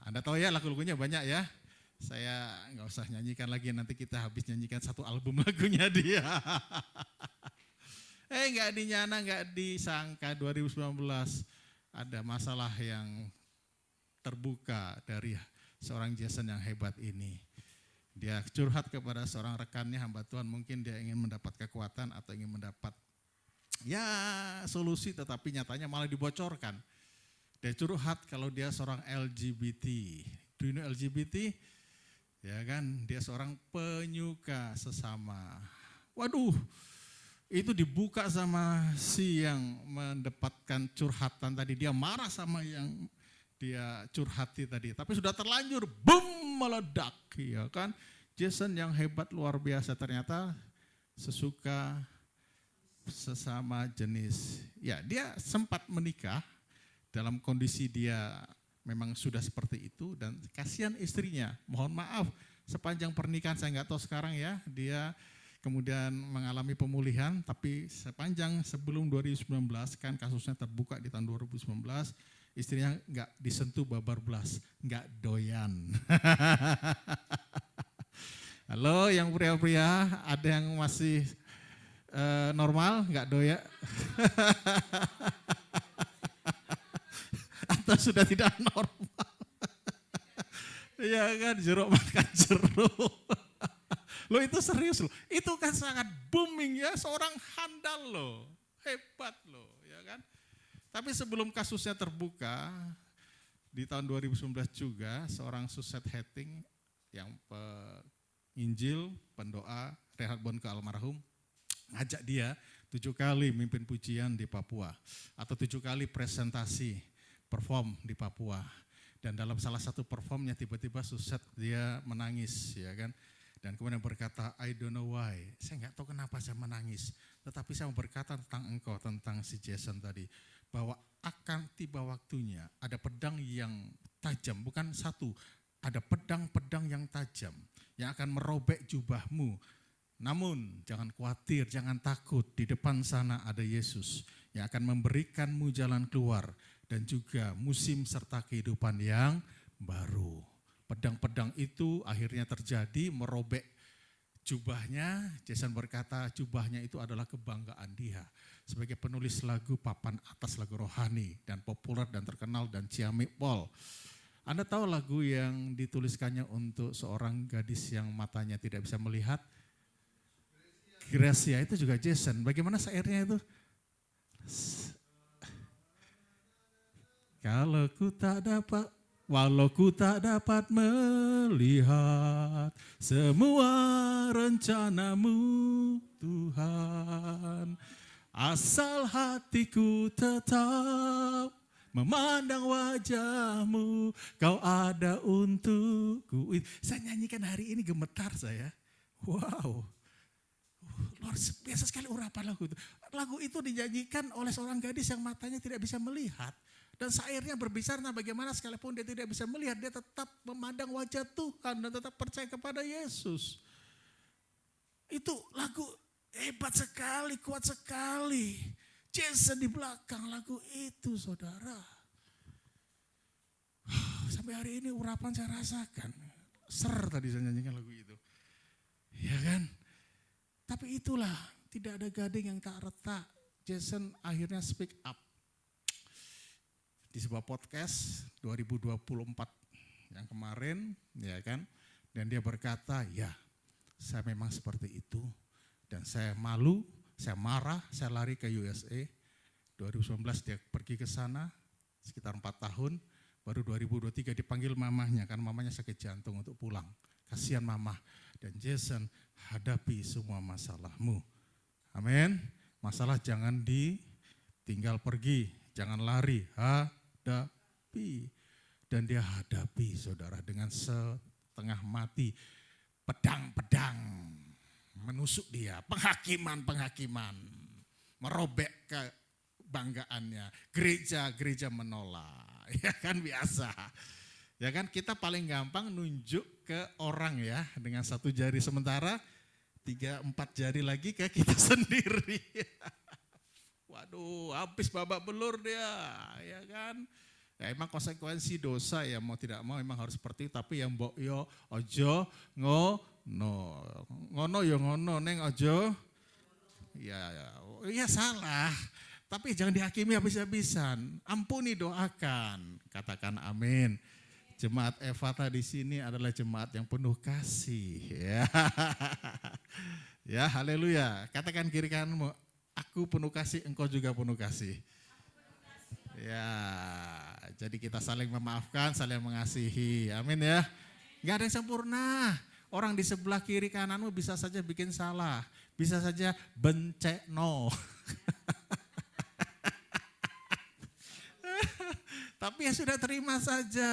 Anda tahu ya lagu-lagunya banyak ya. Saya nggak usah nyanyikan lagi, nanti kita habis nyanyikan satu album lagunya dia. Nggak dinyana, nggak disangka 2019 ada masalah yang terbuka dari seorang Jason yang hebat ini. Dia curhat kepada seorang rekannya, hamba Tuhan, mungkin dia ingin mendapat kekuatan atau ingin mendapat solusi, tetapi nyatanya malah dibocorkan. Dia curhat kalau dia seorang LGBT. Do you know LGBT? Ya kan, dia seorang penyuka sesama. Waduh, itu dibuka sama si yang mendapatkan curhatan tadi. Dia marah sama yang dia curhati tadi. Tapi sudah terlanjur, boom, meledak. Ya kan, Jason yang hebat luar biasa ternyata sesuka sesama jenis. Ya, dia sempat menikah dalam kondisi dia memang sudah seperti itu, dan kasihan istrinya. Mohon maaf, sepanjang pernikahan saya nggak tahu sekarang ya, dia kemudian mengalami pemulihan, tapi sepanjang sebelum 2019 kan kasusnya terbuka di tahun 2019, istrinya nggak disentuh babar belas, nggak doyan. Halo yang pria-pria, ada yang masih normal, nggak doyan? Atau sudah tidak normal? Ya kan, jeruk makan jeruk. Loh itu serius loh, itu kan sangat booming ya, seorang handal loh, hebat loh ya kan. Tapi sebelum kasusnya terbuka, di tahun 2019 juga seorang Suset Hating yang penginjil, pendoa, Rehat Bonke almarhum, ngajak dia 7 kali mimpin pujian di Papua, atau 7 kali presentasi, perform di Papua. Dan dalam salah satu performnya tiba-tiba Suset dia menangis ya kan. Dan kemudian berkata, I don't know why, saya nggak tahu kenapa saya menangis. Tetapi saya berkata tentang engkau, tentang si Jason tadi. Bahwa akan tiba waktunya ada pedang yang tajam, bukan satu. Ada pedang-pedang yang tajam yang akan merobek jubahmu. Namun jangan khawatir, jangan takut. Di depan sana ada Yesus yang akan memberikanmu jalan keluar. Dan juga musim serta kehidupan yang baru. Pedang-pedang itu akhirnya terjadi, merobek jubahnya. Jason berkata jubahnya itu adalah kebanggaan dia. Sebagai penulis lagu papan atas, lagu rohani dan populer dan terkenal dan ciamik pol. Anda tahu lagu yang dituliskannya untuk seorang gadis yang matanya tidak bisa melihat? Gracia, itu juga Jason. Bagaimana syairnya itu? Kalau ku tak dapat, walau ku tak dapat melihat semua rencanamu Tuhan, asal hatiku tetap memandang wajahmu, kau ada untukku. Saya nyanyikan hari ini gemetar saya. Wow, luar biasa sekali urapan lagu itu. Lagu itu dinyanyikan oleh seorang gadis yang matanya tidak bisa melihat. Dan syairnya berbicara tentang bagaimana sekalipun dia tidak bisa melihat, dia tetap memandang wajah Tuhan dan tetap percaya kepada Yesus. Itu lagu hebat sekali, kuat sekali. Jason di belakang lagu itu, saudara. Sampai hari ini urapan saya rasakan. Ser tadi saya nyanyikan lagu itu. Ya kan? Tapi itulah, tidak ada gading yang tak retak. Jason akhirnya speak up. Di sebuah podcast 2024 yang kemarin, ya kan, dan dia berkata, ya saya memang seperti itu, dan saya malu, saya marah, saya lari ke USA. 2019 dia pergi ke sana sekitar 4 tahun, baru 2023 dipanggil mamahnya, karena mamanya sakit jantung untuk pulang. Kasihan mamah, dan Jason hadapi semua masalahmu. Amin. Masalah jangan ditinggal pergi, jangan lari, hadapi. Dan dia hadapi, saudara, dengan setengah mati. Pedang-pedang menusuk dia, penghakiman, merobek kebanggaannya, gereja menolak, ya kan biasa. Ya kan kita paling gampang nunjuk ke orang ya dengan 1 jari, sementara 3-4 jari lagi ke kita sendiri. Waduh, habis babak belur dia, ya kan. Ya emang konsekuensi dosa ya, mau tidak mau emang harus seperti itu. Tapi yang mbok yo ojo ngono yo ngono neng ojo. Ya salah. Tapi jangan dihakimi habis-habisan. Ampuni, doakan. Katakan amin. Jemaat Efata di sini adalah jemaat yang penuh kasih. Ya, ya haleluya. Katakan kiri kananmu, aku penuh kasih, engkau juga penuh kasih. Ya, jadi kita saling memaafkan, saling mengasihi. Amin ya. Gak ada yang sempurna. Orang di sebelah kiri kananmu bisa saja bikin salah. Bisa saja bencekno. Tapi ya sudah, terima saja,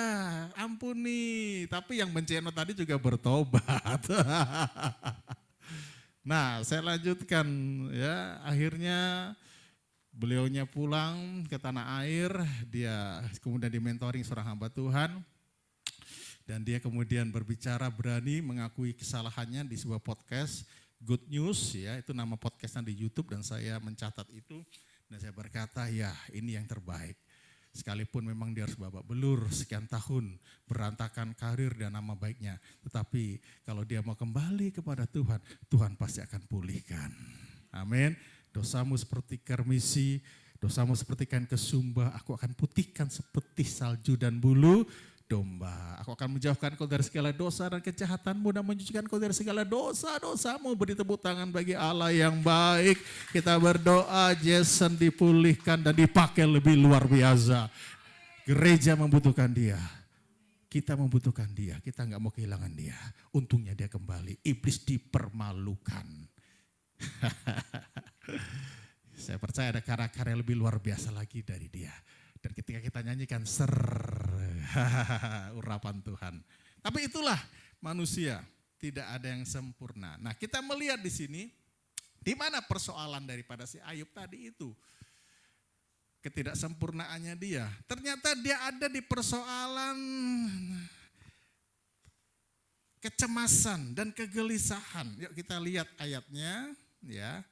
ampuni. Tapi yang benceno tadi juga bertobat. Nah, saya lanjutkan ya. Akhirnya beliaunya pulang ke tanah air. Dia kemudian dimentoring seorang hamba Tuhan. Dan dia kemudian berbicara, berani mengakui kesalahannya di sebuah podcast, Good News ya. Itu nama podcastnya di YouTube dan saya mencatat itu. Dan saya berkata, ya ini yang terbaik. Sekalipun memang dia harus babak belur sekian tahun, berantakan karir dan nama baiknya. Tetapi kalau dia mau kembali kepada Tuhan, Tuhan pasti akan pulihkan. Amin. Dosamu seperti kermisi, dosamu seperti kain kesumba, aku akan putihkan seperti salju dan bulu domba. Aku akan menjauhkan kau dari segala dosa dan kejahatanmu dan mencucikan kau dari segala dosa-dosamu. Beri tepuk tangan bagi Allah yang baik. Kita berdoa Jason dipulihkan dan dipakai lebih luar biasa. Gereja membutuhkan dia. Kita membutuhkan dia. Kita nggak mau kehilangan dia. Untungnya dia kembali. Iblis dipermalukan. Saya percaya ada karya-karya lebih luar biasa lagi dari dia. Dan ketika kita nyanyikan urapan Tuhan. Tapi itulah manusia, tidak ada yang sempurna. Nah, kita melihat di sini di mana persoalan daripada si Ayub tadi itu. Ketidaksempurnaannya dia. Ternyata dia ada di persoalan kecemasan dan kegelisahan. Yuk kita lihat ayatnya ya.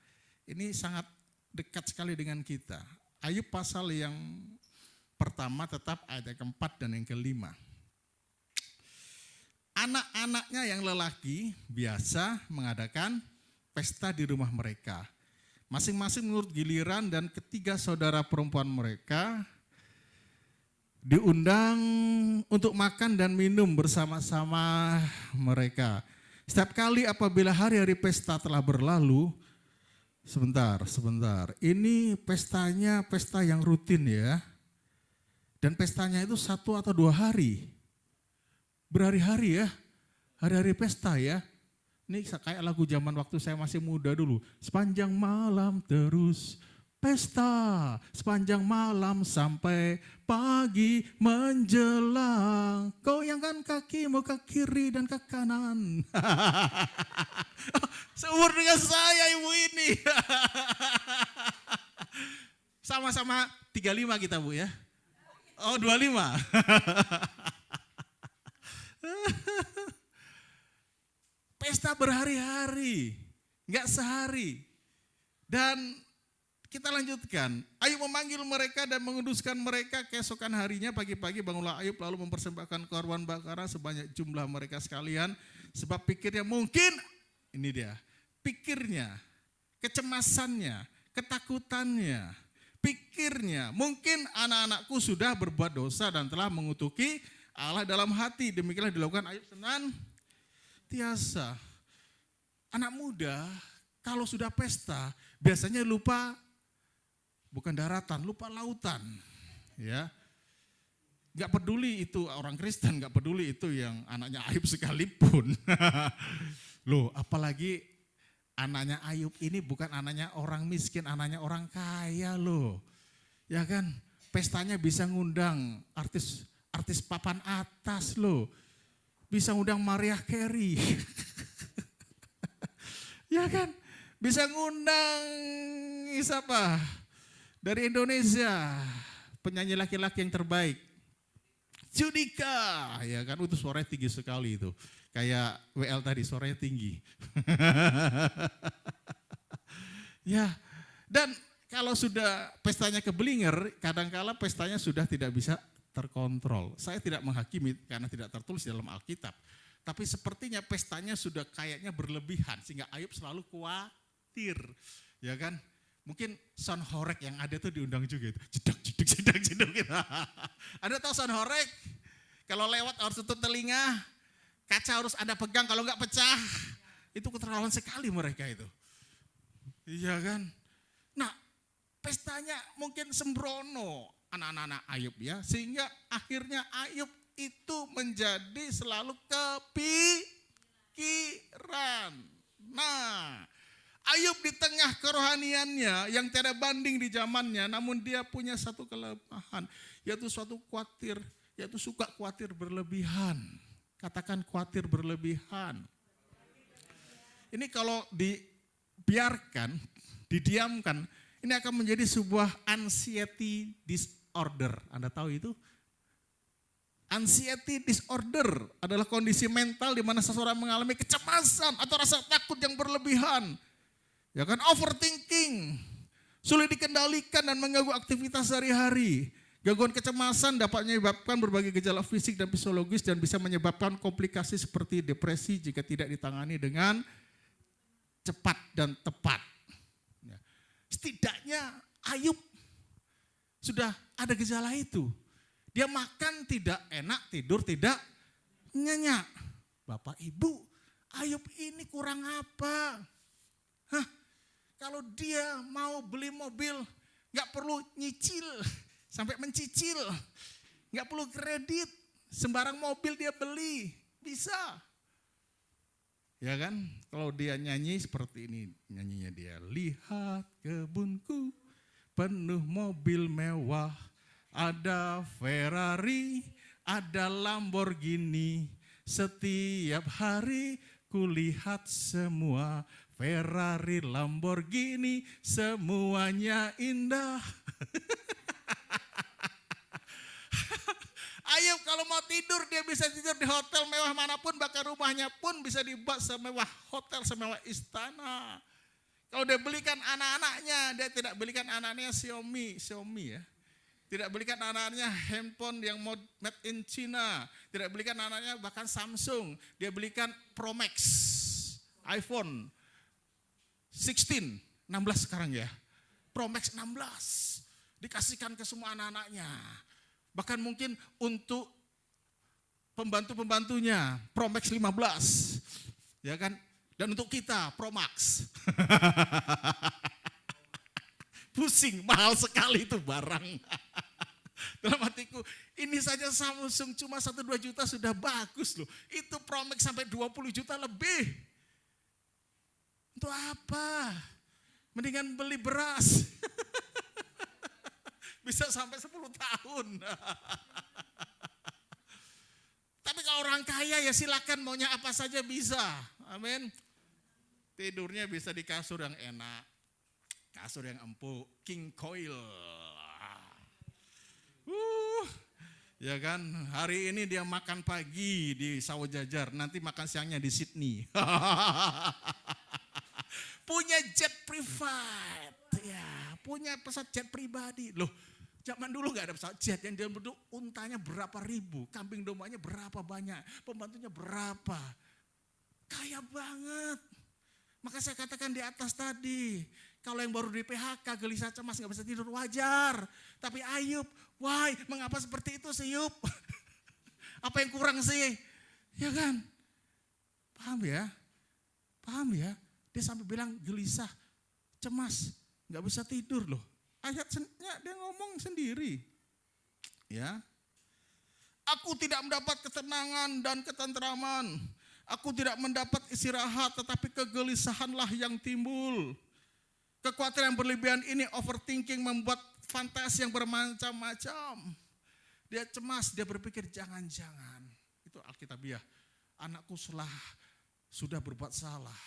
Ini sangat dekat sekali dengan kita. Ayub pasal yang pertama tetap ayat yang keempat dan yang kelima. Anak-anaknya yang lelaki biasa mengadakan pesta di rumah mereka. Masing-masing menurut giliran dan ketiga saudara perempuan mereka diundang untuk makan dan minum bersama-sama mereka. Setiap kali apabila hari-hari pesta telah berlalu, sebentar. Ini pestanya pesta yang rutin ya. Dan pestanya itu 1 atau 2 hari. Berhari-hari ya. Hari-hari pesta ya. Ini kayak lagu zaman waktu saya masih muda dulu. Sepanjang malam terus pesta. Sepanjang malam sampai pagi menjelang. Goyangkan kakimu ke kiri dan ke kanan. Seumur dengan saya ibu ini. Sama-sama 35 kita bu ya. Oh 25. Pesta berhari-hari, enggak sehari. Dan kita lanjutkan. Ayub memanggil mereka dan menguduskan mereka. Keesokan harinya pagi-pagi bangunlah Ayub lalu mempersembahkan korban bakaran sebanyak jumlah mereka sekalian. Sebab pikirnya mungkin, ini dia, pikirnya, kecemasannya, ketakutannya. Pikirnya, mungkin anak-anakku sudah berbuat dosa dan telah mengutuki Allah dalam hati. Demikianlah dilakukan Ayub senantiasa. Anak muda kalau sudah pesta biasanya lupa bukan daratan, lupa lautan. Ya, nggak peduli itu orang Kristen, nggak peduli itu yang anaknya Ayub sekalipun. Loh, apalagi anaknya Ayub ini bukan anaknya orang miskin, anaknya orang kaya loh. Ya kan, pestanya bisa ngundang artis papan atas loh. Bisa ngundang Mariah Carey. Ya kan? Bisa ngundang siapa? Dari Indonesia, penyanyi laki-laki yang terbaik. Judika, ya kan, itu suaranya tinggi sekali itu. Kayak WL tadi, suaranya tinggi. Ya, dan kalau sudah pestanya keblinger, kadangkala pestanya sudah tidak bisa terkontrol. Saya tidak menghakimi karena tidak tertulis dalam Alkitab. Tapi sepertinya pestanya sudah kayaknya berlebihan, sehingga Ayub selalu khawatir. Ya kan? Mungkin sound horeg yang ada tuh diundang juga itu. Jeduk, jeduk, jeduk, jeduk gitu. Anda tahu sound horeg? Kalau lewat harus tutup telinga, kaca harus Anda pegang, kalau enggak pecah. Itu keterlaluan sekali mereka itu. Iya kan? Nah, pestanya mungkin sembrono anak-anak Ayub ya. Sehingga akhirnya Ayub itu menjadi selalu kepikiran. Nah, Ayub di tengah kerohaniannya yang tiada banding di zamannya, namun dia punya satu kelemahan, yaitu suatu khawatir, yaitu suka khawatir berlebihan. Katakan khawatir berlebihan. Ini kalau dibiarkan, didiamkan, ini akan menjadi sebuah anxiety disorder. Anda tahu itu? Anxiety disorder adalah kondisi mental di mana seseorang mengalami kecemasan atau rasa takut yang berlebihan. Ya kan, overthinking, sulit dikendalikan dan mengganggu aktivitas sehari-hari. Gangguan kecemasan dapat menyebabkan berbagai gejala fisik dan psikologis dan bisa menyebabkan komplikasi seperti depresi jika tidak ditangani dengan cepat dan tepat. Ya. Setidaknya Ayub sudah ada gejala itu. Dia makan tidak enak, tidur tidak nyenyak. Bapak Ibu, Ayub ini kurang apa? Hah? Kalau dia mau beli mobil, gak perlu nyicil, sampai mencicil. Gak perlu kredit, sembarang mobil dia beli, bisa. Ya kan, kalau dia nyanyi seperti ini, nyanyinya dia. Lihat kebunku penuh mobil mewah, ada Ferrari, ada Lamborghini. Setiap hari kulihat semua Ferrari, Lamborghini, semuanya indah. Ayub kalau mau tidur dia bisa tidur di hotel mewah manapun, bahkan rumahnya pun bisa dibuat semewah hotel, semewah istana. Kalau dia belikan anak-anaknya, dia tidak belikan anaknya Xiaomi ya. Tidak belikan anaknya handphone yang made in China. Tidak belikan anaknya bahkan Samsung. Dia belikan Pro Max, iPhone 16 sekarang ya. Pro Max 16. Dikasihkan ke semua anak-anaknya. Bahkan mungkin untuk pembantu-pembantunya Pro Max 15. Ya kan? Dan untuk kita Pro Max. Pusing, mahal sekali itu barang. Dalam hatiku, ini saja Samsung cuma 1-2 juta sudah bagus loh. Itu Pro Max sampai 20 juta lebih. Untuk apa? Mendingan beli beras. Bisa sampai 10 tahun. Tapi kalau orang kaya ya silakan maunya apa saja bisa. Amin. Tidurnya bisa di kasur yang enak. Kasur yang empuk, king coil. Ya kan, hari ini dia makan pagi di Sawah Jajar, nanti makan siangnya di Sydney. Punya jet private, ya, punya pesawat jet pribadi. Loh, zaman dulu gak ada pesawat jet, yang dia berdua untanya berapa ribu, kambing dombanya berapa banyak, pembantunya berapa. Kaya banget. Maka saya katakan di atas tadi, kalau yang baru di PHK, gelisah cemas, gak bisa tidur, wajar. Tapi Ayub, why, mengapa seperti itu sih Ayub? Apa yang kurang sih? Ya kan? Paham ya? Paham ya? Dia sampai bilang gelisah, cemas, gak bisa tidur loh. Ayatnya dia ngomong sendiri. Ya. Aku tidak mendapat ketenangan dan ketentraman. Aku tidak mendapat istirahat, tetapi kegelisahanlah yang timbul. Kekhawatiran yang berlebihan ini, overthinking, membuat fantasi yang bermacam-macam. Dia cemas, dia berpikir jangan-jangan. Itu Alkitabiah, anakku sudah berbuat salah.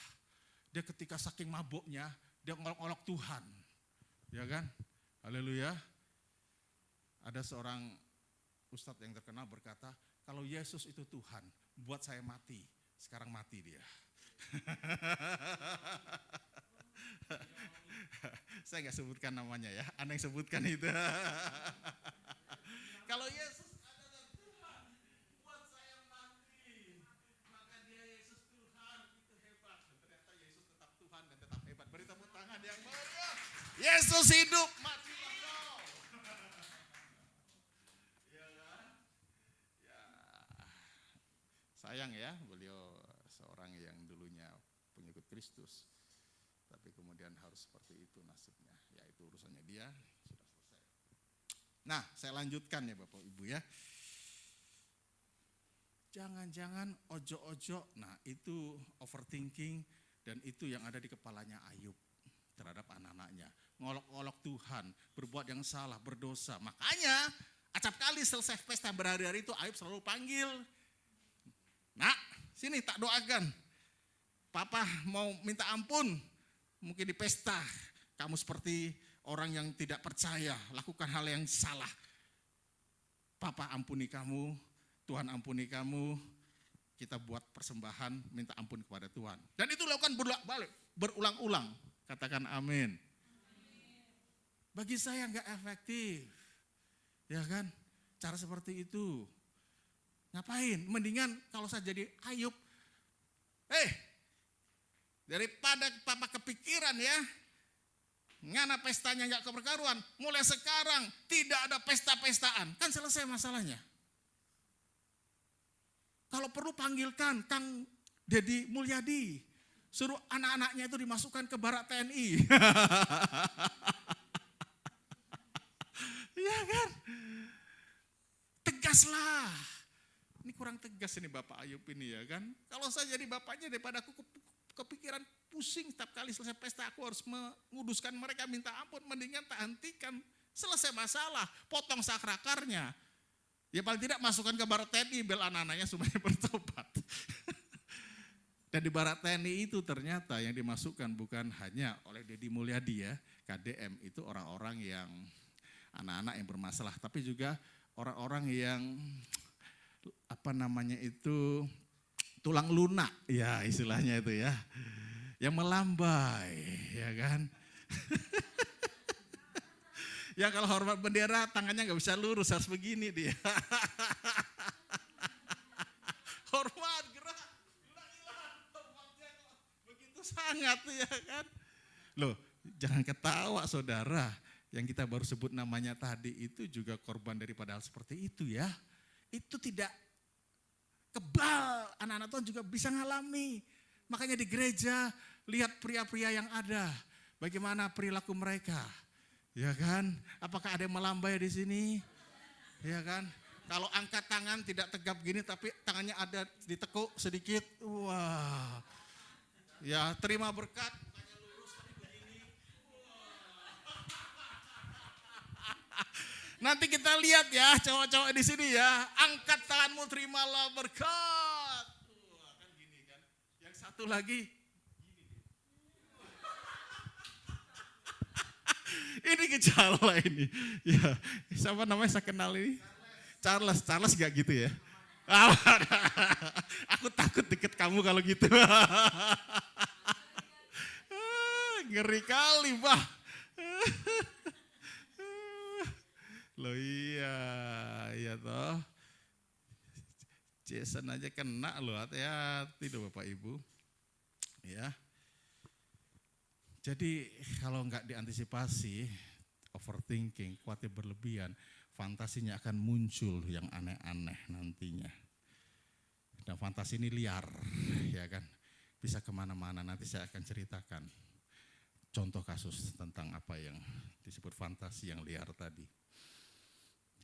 dia ketika saking mabuknya, dia ngolok-ngolok Tuhan. Ya kan? Haleluya. Ada seorang ustadz yang terkenal berkata, kalau Yesus itu Tuhan, buat saya mati. Sekarang mati dia. Saya nggak sebutkan namanya ya, Anda yang sebutkan itu. Kalau Yesus adalah Tuhan, buat saya mati. Maka dia Yesus Tuhan, itu hebat. Dan ternyata Yesus tetap Tuhan dan tetap hebat. Beri tepuk tangan yang meriah. Yesus hidup, matilah kau. Ya kan? Ya. Sayang ya, beliau seorang yang dulunya pengikut Kristus. Tapi kemudian harus seperti itu nasibnya. Ya itu urusannya dia, sudah selesai. Nah, saya lanjutkan ya Bapak Ibu ya. Jangan-jangan ojo-ojo, nah itu overthinking dan itu yang ada di kepalanya Ayub terhadap anak-anaknya. Ngolok-ngolok Tuhan, berbuat yang salah, berdosa. Makanya acap kali selesai pesta berhari-hari itu Ayub selalu panggil. Nak, sini tak doakan. Papa mau minta ampun. Mungkin di pesta kamu seperti orang yang tidak percaya, lakukan hal yang salah. Papa ampuni kamu, Tuhan ampuni kamu, kita buat persembahan minta ampun kepada Tuhan. Dan itu lakukan bolak-balik, berulang-ulang. Katakan amin. Bagi saya enggak efektif. Ya kan? Cara seperti itu. Ngapain? Mendingan kalau saya jadi Ayub, daripada papa kepikiran ya, ngana pestanya nggak keperkaruan, mulai sekarang tidak ada pesta-pestaan, kan selesai masalahnya. Kalau perlu panggilkan Kang Dedi Mulyadi, suruh anak-anaknya itu dimasukkan ke barak TNI. Ya kan? Tegaslah. Ini kurang tegas ini Bapak Ayub ini ya kan. Kalau saya jadi bapaknya daripada aku kepikiran pusing setiap kali selesai pesta aku harus menguduskan mereka minta ampun, mendingan tak hentikan, selesai masalah, potong sakrakarnya. Ya paling tidak masukkan ke barat TNI bel anak-anaknya supaya bertobat. Dan di barat TNI itu ternyata yang dimasukkan bukan hanya oleh Dedi Mulyadi ya, KDM itu orang-orang yang anak-anak yang bermasalah, tapi juga orang-orang yang tulang lunak, ya istilahnya itu ya, yang melambai, ya kan. Ya kalau hormat bendera tangannya nggak bisa lurus, harus begini dia. Hormat gerak, hilang, hormatnya kok begitu sangat ya kan. Loh, jangan ketawa saudara, yang kita baru sebut namanya tadi itu juga korban daripada hal seperti itu ya. Itu tidak kebal, anak-anak Tuhan juga bisa ngalami. Makanya di gereja lihat pria-pria yang ada, bagaimana perilaku mereka, ya kan? Apakah ada yang melambai di sini, ya kan? Kalau angkat tangan tidak tegap gini, tapi tangannya ada ditekuk sedikit, wah, ya terima berkat. Nanti kita lihat ya cowok-cowok di sini ya, angkat tanganmu terimalah berkat. Wah, kan gini kan. Yang satu lagi gini. Ini gejala ini. Ya, siapa namanya saya kenal ini? Charles gak gitu ya? Aku takut deket kamu kalau gitu. Ngeri kali, Bah. Loh iya toh. Jason aja kena loh, hati-hati loh Bapak Ibu. Ya. Jadi kalau nggak diantisipasi, overthinking, khawatir berlebihan, fantasinya akan muncul yang aneh-aneh nantinya. Dan fantasi ini liar, ya kan. Bisa kemana-mana, nanti saya akan ceritakan contoh kasus tentang apa yang disebut fantasi yang liar tadi.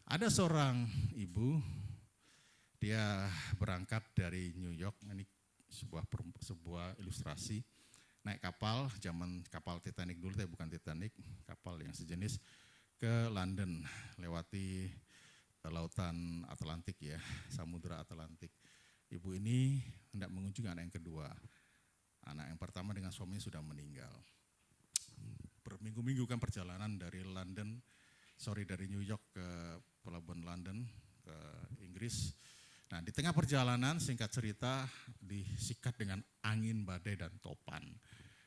Ada seorang ibu, dia berangkat dari New York, ini sebuah ilustrasi, naik kapal, zaman kapal Titanic dulu, tapi bukan Titanic, kapal yang sejenis, ke London, lewati lautan Atlantik ya, Samudra Atlantik. Ibu ini hendak mengunjungi anak yang kedua. Anak yang pertama dengan suaminya sudah meninggal. Berminggu-minggu kan perjalanan dari New York ke pelabuhan London ke Inggris. Nah, di tengah perjalanan singkat cerita disikat dengan angin, badai dan topan.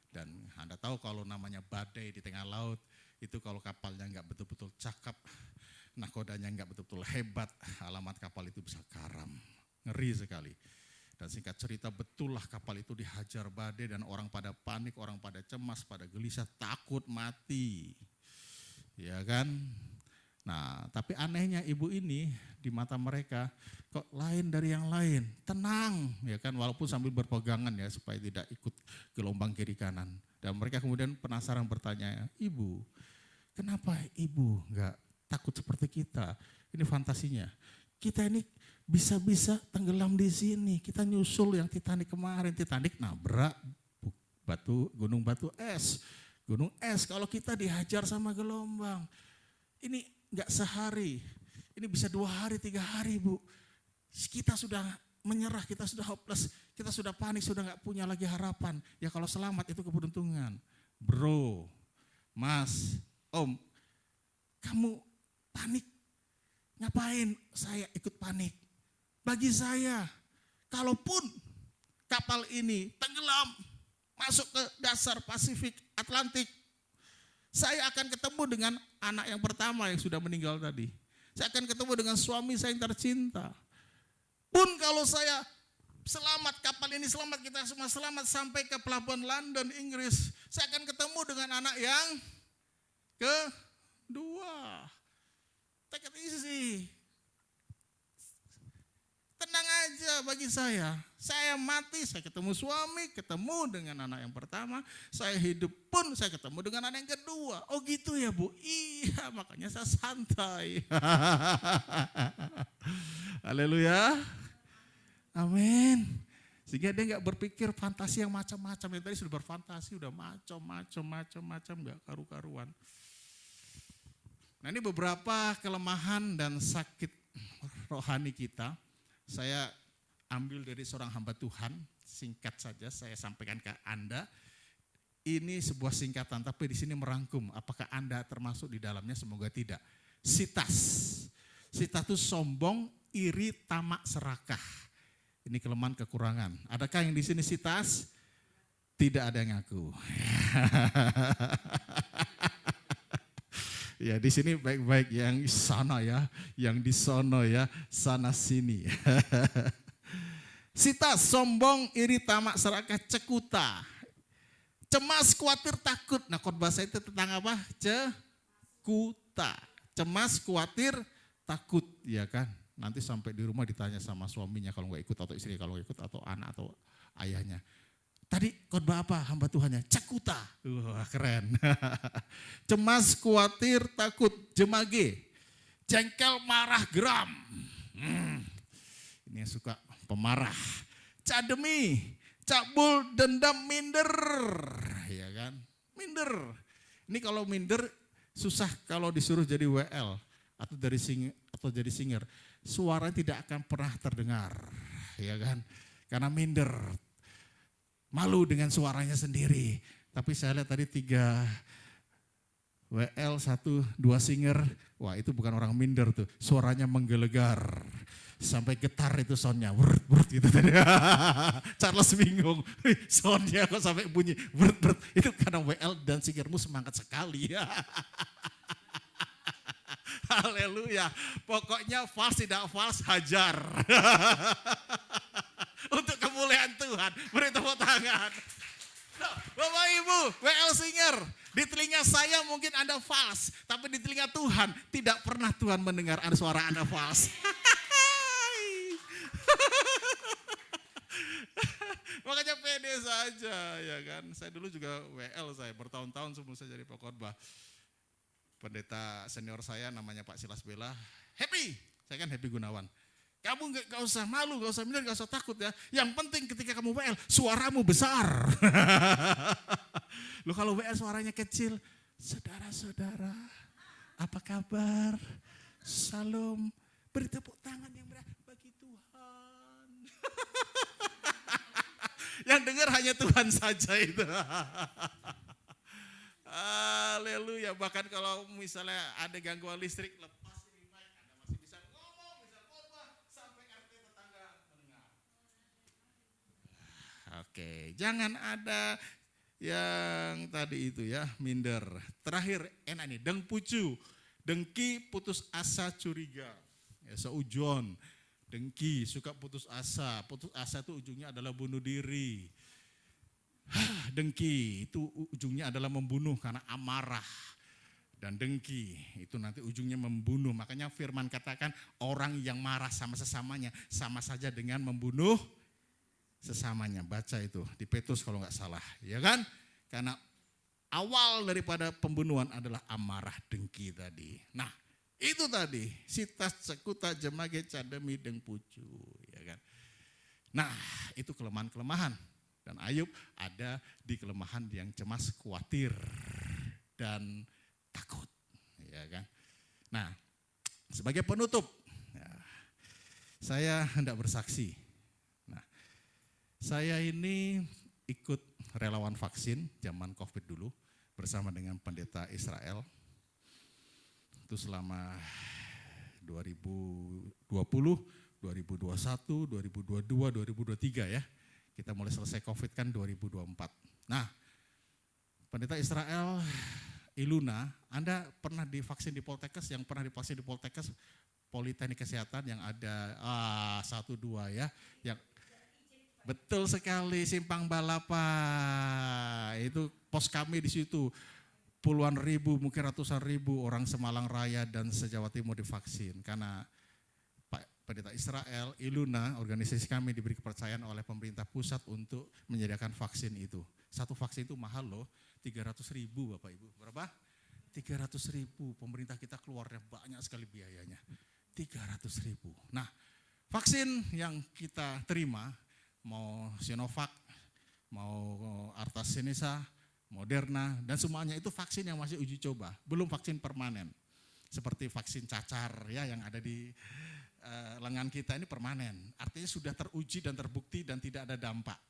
Dan Anda tahu kalau namanya badai di tengah laut, itu kalau kapalnya nggak betul-betul cakep, nakodanya nggak betul-betul hebat, alamat kapal itu bisa karam. Ngeri sekali. Dan singkat cerita betullah kapal itu dihajar badai dan orang pada panik, orang pada cemas, pada gelisah, takut mati. Ya kan? Nah, tapi anehnya ibu ini di mata mereka kok lain dari yang lain, tenang, ya kan, walaupun sambil berpegangan ya supaya tidak ikut gelombang kiri kanan. Dan mereka kemudian penasaran bertanya, ibu, kenapa ibu nggak takut seperti kita? Ini fantasinya. Kita ini bisa-bisa tenggelam di sini. Kita nyusul yang Titanic kemarin, Titanic nabrak gunung batu es. Gunung es kalau kita dihajar sama gelombang. Ini enggak sehari, ini bisa 2 hari, 3 hari Bu. Kita sudah menyerah, kita sudah hopeless, kita sudah panik, sudah enggak punya lagi harapan. Ya kalau selamat itu keberuntungan. Bro, Mas, Om, kamu panik, ngapain saya ikut panik? Bagi saya, kalaupun kapal ini tenggelam, masuk ke dasar Pasifik, Atlantik, saya akan ketemu dengan anak yang pertama yang sudah meninggal tadi. Saya akan ketemu dengan suami saya yang tercinta. Pun kalau saya selamat, kapal ini selamat, kita semua selamat sampai ke pelabuhan London, Inggris, saya akan ketemu dengan anak yang kedua. Take it easy. Tenang aja bagi saya. Saya mati, saya ketemu suami, ketemu dengan anak yang pertama. Saya hidup pun saya ketemu dengan anak yang kedua. Oh gitu ya Bu? Iya, makanya saya santai. Haleluya. Amin. Sehingga dia gak berpikir fantasi yang macam-macam. Yang tadi sudah berfantasi, udah macam-macam gak karu-karuan. Nah ini beberapa kelemahan dan sakit rohani kita. Saya ambil dari seorang hamba Tuhan, singkat saja saya sampaikan ke Anda. Ini sebuah singkatan, tapi di sini merangkum. Apakah Anda termasuk di dalamnya? Semoga tidak. Sitas. Sitas itu sombong, iri, tamak, serakah. Ini kelemahan kekurangan. Adakah yang di sini sitas? Tidak ada yang ngaku. Ya di sini baik-baik, yang sana ya, yang di sono ya, sana sini. Sitas, sombong, iri, tamak, serakah, cekuta, cemas, khawatir, takut. Nah khotbah saya itu tentang apa? Cekuta, cemas, khawatir, takut, ya kan? Nanti sampai di rumah ditanya sama suaminya kalau nggak ikut, atau istri kalau nggak ikut, atau anak atau ayahnya. Tadi khotbah apa hamba Tuhannya? Cekuta. Wah keren. Cemas, khawatir, takut, jemage, jengkel, marah, geram. Ini yang suka pemarah. Cademi, cabul, dendam, minder. Ya kan? Minder. Ini kalau minder susah kalau disuruh jadi WL atau jadi singer. Suara tidak akan pernah terdengar. Ya kan? Karena minder. Malu dengan suaranya sendiri. Tapi saya lihat tadi 3 WL, 1, 2 singer. Wah itu bukan orang minder tuh. Suaranya menggelegar. Sampai getar itu soundnya. Wurt gitu tadi. Charles bingung. Soundnya kok sampai bunyi. Wurt. Itu karena WL dan singermu semangat sekali. Haleluya. Pokoknya false tidak false hajar. Untuk kemuliaan Tuhan, beri tepuk tangan. Bapak Ibu, WL singer, di telinga saya mungkin Anda false, tapi di telinga Tuhan tidak pernah Tuhan mendengar suara Anda false. Makanya pede saja, ya kan. Saya dulu juga WL, saya bertahun-tahun sebelum saya jadi pengkhotbah. Pendeta senior saya namanya Pak Silas Bella, Happy, saya kan Happy Gunawan. Kamu gak usah malu, gak usah minder, gak usah takut ya. Yang penting ketika kamu WL, suaramu besar. Loh kalau WL suaranya kecil, saudara-saudara, apa kabar? Salam, beri tepuk tangan yang berat bagi Tuhan. Yang dengar hanya Tuhan saja itu. Haleluya. Bahkan kalau misalnya ada gangguan listrik, lepas ini mic, Anda masih bisa ngomong, bisa khotbah sampai RT tetangga mendengar. Oke, jangan ada yang tadi itu ya, minder. Terakhir enak nih, dengpucu, dengki, putus asa, curiga. Ya, seujon, dengki, suka putus asa itu ujungnya adalah bunuh diri. Dengki itu ujungnya adalah membunuh karena amarah. Dan dengki itu nanti ujungnya membunuh. Makanya firman katakan orang yang marah sama sesamanya sama saja dengan membunuh sesamanya. Baca itu di Petrus kalau nggak salah, ya kan? Karena awal daripada pembunuhan adalah amarah, dengki tadi. Nah, itu tadi sitas cekuta jemage cademi dengpucu, ya kan? Nah, itu kelemahan-kelemahan. Dan Ayub ada di kelemahan yang cemas, khawatir, dan takut, ya kan? Nah, sebagai penutup, ya, saya hendak bersaksi. Nah, saya ini ikut relawan vaksin zaman COVID dulu bersama dengan pendeta Israel. Itu selama 2020, 2021, 2022, 2023 ya. Kita mulai selesai COVID kan 2024. Nah, pendeta Israel, Iluna, Anda pernah divaksin di Poltekkes? Yang pernah divaksin di Poltekkes, Politeknik Kesehatan yang ada 1-2 ya. Yang betul sekali, Simpang Balapa. Itu pos kami di situ. Puluhan ribu, mungkin ratusan ribu orang Semalang Raya dan se-Jawa Timur divaksin. Karena Pendeta Israel, Iluna, organisasi kami diberi kepercayaan oleh pemerintah pusat untuk menyediakan vaksin itu. Satu vaksin itu mahal loh, 300.000 Bapak Ibu. Berapa? 300.000. Pemerintah kita keluarnya banyak sekali biayanya. 300.000. Nah, vaksin yang kita terima, mau Sinovac, mau AstraZeneca, Moderna, dan semuanya itu vaksin yang masih uji coba. Belum vaksin permanen. Seperti vaksin cacar ya yang ada di lengan kita ini permanen, artinya sudah teruji dan terbukti dan tidak ada dampak.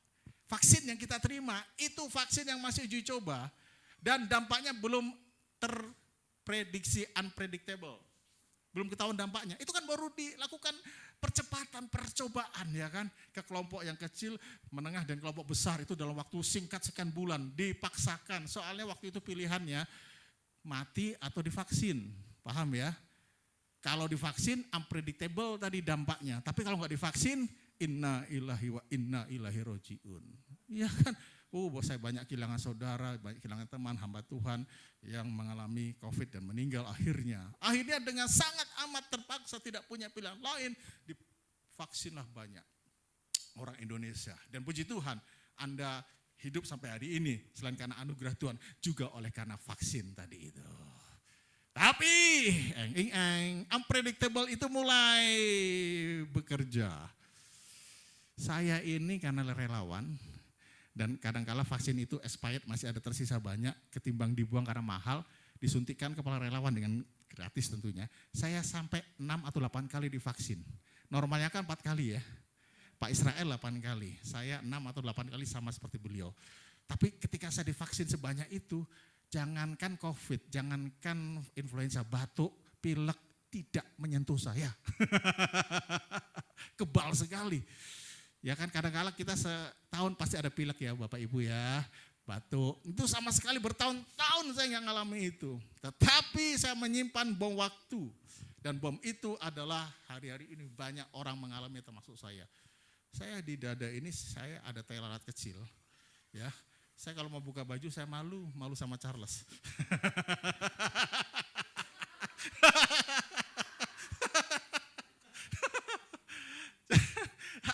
Vaksin yang kita terima itu vaksin yang masih uji coba dan dampaknya belum terprediksi, unpredictable, belum ketahuan dampaknya. Itu kan baru dilakukan percepatan percobaan ya kan, ke kelompok yang kecil, menengah dan kelompok besar itu dalam waktu singkat sekian bulan dipaksakan. Soalnya waktu itu pilihannya mati atau divaksin, paham ya? Kalau divaksin unpredictable tadi dampaknya, tapi kalau nggak divaksin inna ilahi wa inna ilahi rojiun. Iya kan? Saya banyak kehilangan saudara, banyak kehilangan teman, hamba Tuhan yang mengalami COVID dan meninggal akhirnya. Akhirnya dengan sangat amat terpaksa tidak punya pilihan lain, divaksinlah banyak orang Indonesia. Dan puji Tuhan, Anda hidup sampai hari ini selain karena anugerah Tuhan, juga oleh karena vaksin tadi itu. Tapi unpredictable itu mulai bekerja. Saya ini karena relawan dan kadang-kala vaksin itu expired masih ada tersisa banyak ketimbang dibuang karena mahal, disuntikkan kepala relawan dengan gratis tentunya. Saya sampai 6 atau 8 kali divaksin. Normalnya kan 4 kali ya. Pak Israel 8 kali, saya 6 atau 8 kali sama seperti beliau. Tapi ketika saya divaksin sebanyak itu, jangankan COVID, jangankan influenza, batuk, pilek tidak menyentuh saya. Kebal sekali. Ya kan kadang-kadang kita setahun pasti ada pilek ya Bapak Ibu ya, batuk. Itu sama sekali bertahun-tahun saya nggak ngalami itu. Tetapi saya menyimpan bom waktu. Dan bom itu adalah hari-hari ini banyak orang mengalami termasuk saya. Saya di dada ini saya ada tai lalat kecil. Ya. Saya kalau mau buka baju saya malu sama Charles.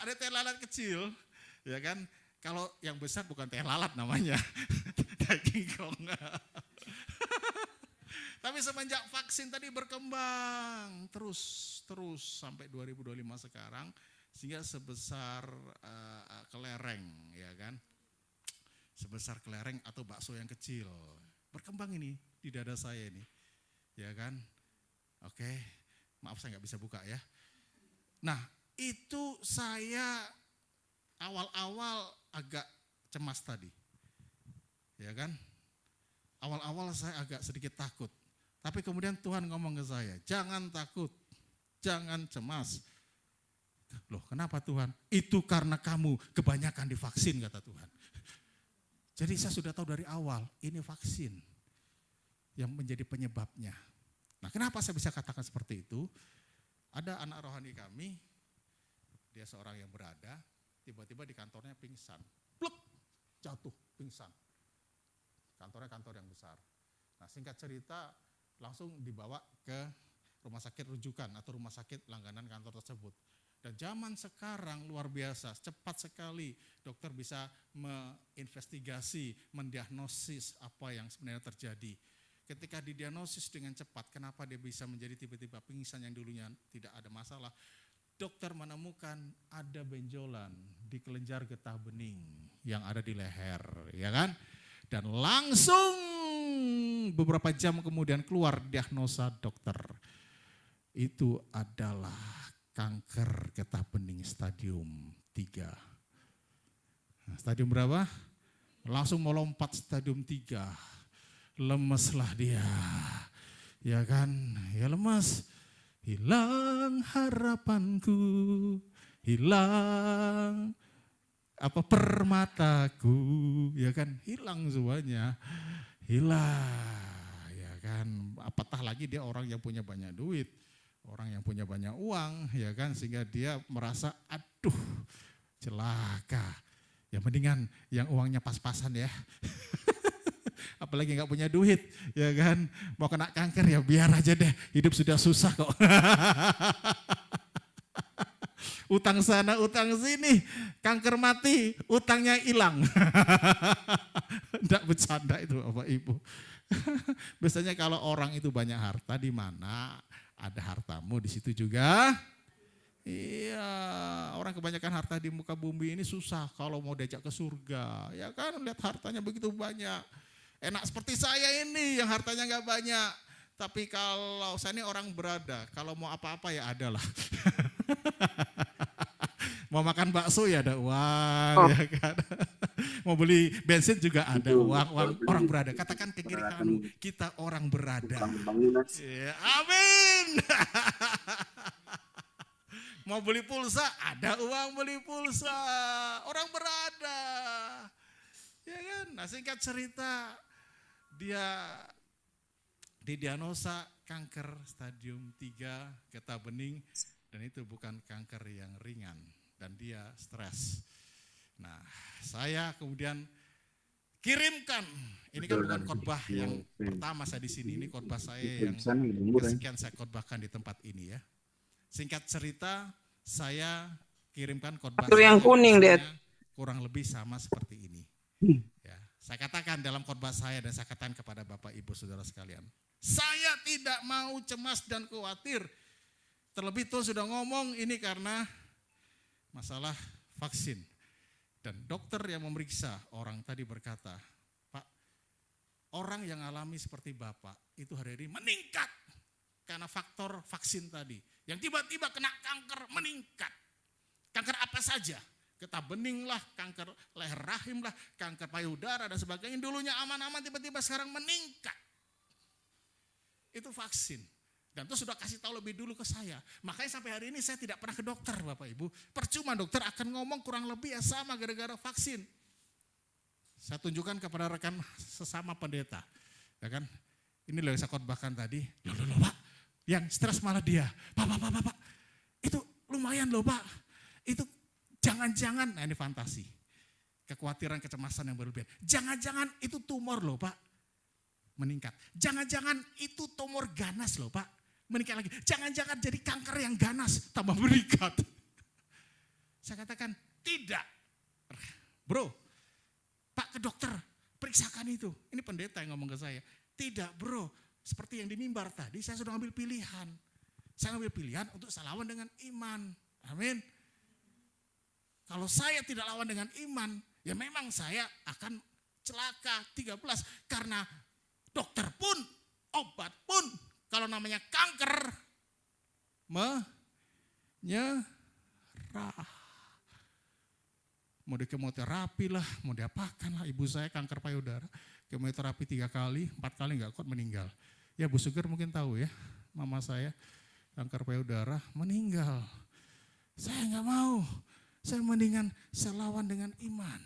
Ada teh lalat kecil, ya kan? Kalau yang besar bukan teh lalat namanya, daging kong. Tapi semenjak vaksin tadi berkembang terus sampai 2025 sekarang, sehingga sebesar kelereng, ya kan? Sebesar kelereng atau bakso yang kecil. Berkembang ini di dada saya ini. Ya kan? Oke, maaf saya nggak bisa buka ya. Nah, itu saya awal-awal agak cemas tadi. Ya kan? Awal-awal saya agak sedikit takut. Tapi kemudian Tuhan ngomong ke saya, jangan takut, jangan cemas. Loh kenapa Tuhan? Itu karena kamu kebanyakan divaksin kata Tuhan. Jadi saya sudah tahu dari awal, ini vaksin yang menjadi penyebabnya. Nah kenapa saya bisa katakan seperti itu? Ada anak rohani kami, dia seorang yang berada, tiba-tiba di kantornya pingsan. Pluk, jatuh, pingsan. Kantornya kantor yang besar. Nah singkat cerita langsung dibawa ke rumah sakit rujukan atau rumah sakit langganan kantor tersebut. Dan zaman sekarang luar biasa, cepat sekali dokter bisa menginvestigasi, mendiagnosis apa yang sebenarnya terjadi. Ketika didiagnosis dengan cepat, kenapa dia bisa menjadi tiba-tiba pingsan yang dulunya tidak ada masalah. Dokter menemukan ada benjolan di kelenjar getah bening yang ada di leher, ya kan? Dan langsung beberapa jam kemudian keluar diagnosa dokter. Itu adalah kanker getah bening stadium 3. Nah, stadium berapa? Langsung melompat stadium 3. Lemeslah dia. Ya kan? Ya lemas. Hilang harapanku. Hilang permataku. Ya kan? Hilang semuanya. Hilang. Ya kan? Apatah lagi dia orang yang punya banyak duit. Orang yang punya banyak uang, ya kan, sehingga dia merasa, aduh, celaka. Ya mendingan yang uangnya pas-pasan ya. Apalagi nggak punya duit, ya kan. Mau kena kanker ya biar aja deh, hidup sudah susah kok. Utang sana, utang sini, kanker mati, utangnya hilang. Nggak bercanda itu Bapak Ibu. Biasanya kalau orang itu banyak harta, di mana ada hartamu di situ juga. Iya, orang kebanyakan harta di muka bumi ini susah kalau mau diajak ke surga. Ya kan, lihat hartanya begitu banyak. Enak seperti saya ini yang hartanya nggak banyak. Tapi kalau saya ini orang berada, kalau mau apa-apa ya ada lah. Mau makan bakso ya ada uang, ya kan. Mau beli bensin juga ada uang orang berada. Katakan ke kiri kamu, kita orang berada. Ya, amin. Mau beli pulsa, ada uang beli pulsa. Orang berada. Ya kan? Nah singkat cerita, dia didiagnosa kanker stadium 3 getah bening. Dan itu bukan kanker yang ringan. Dan dia stres. Nah, saya kemudian kirimkan. Ini kan bukan khotbah yang pertama saya di sini. Ini khotbah saya yang kesekian saya khotbahkan di tempat ini ya. Singkat cerita, saya kirimkan khotbah yang kuning, Dad. Kurang lebih sama seperti ini. Ya, saya katakan dalam khotbah saya dan saya katakan kepada Bapak Ibu Saudara sekalian, saya tidak mau cemas dan khawatir. Terlebih Tuhan sudah ngomong ini karena masalah vaksin. Dan dokter yang memeriksa orang tadi berkata, Pak, orang yang alami seperti Bapak itu hari ini meningkat karena faktor vaksin tadi. Yang tiba-tiba kena kanker meningkat. Kanker apa saja? Getah bening lah, kanker leher rahim lah, kanker payudara dan sebagainya. Dulunya aman-aman tiba-tiba sekarang meningkat. Itu vaksin. Dan itu sudah kasih tahu lebih dulu ke saya. Makanya sampai hari ini saya tidak pernah ke dokter Bapak Ibu. Percuma dokter akan ngomong kurang lebih ya sama gara-gara vaksin. Saya tunjukkan kepada rekan sesama pendeta. Ya kan? Ini loh yang saya khotbahkan tadi. Loh Pak, yang stres malah dia. Pak. Itu lumayan loh Pak. Itu jangan-jangan, nah ini fantasi. Kekhawatiran, kecemasan yang berlebihan. Jangan-jangan itu tumor loh Pak. Meningkat. Jangan-jangan itu tumor ganas loh Pak. Meningkat lagi. Jangan-jangan jadi kanker yang ganas. Tambah meningkat. Saya katakan tidak. Bro, Pak ke dokter. Periksakan itu. Ini pendeta yang ngomong ke saya. Tidak bro. Seperti yang di mimbar tadi. Saya sudah ambil pilihan. Saya ambil pilihan untuk saya lawan dengan iman. Amin. Kalau saya tidak lawan dengan iman. Ya memang saya akan celaka 13. Karena dokter pun, obat pun, kalau namanya kanker, menyerah. Mau di kemoterapi lah, mau diapakan lah. Ibu saya kanker payudara, kemoterapi 3 kali, 4 kali nggak kuat meninggal. Ya Bu Sugar mungkin tahu ya, mama saya kanker payudara meninggal. Saya nggak mau, saya mendingan saya lawan dengan iman.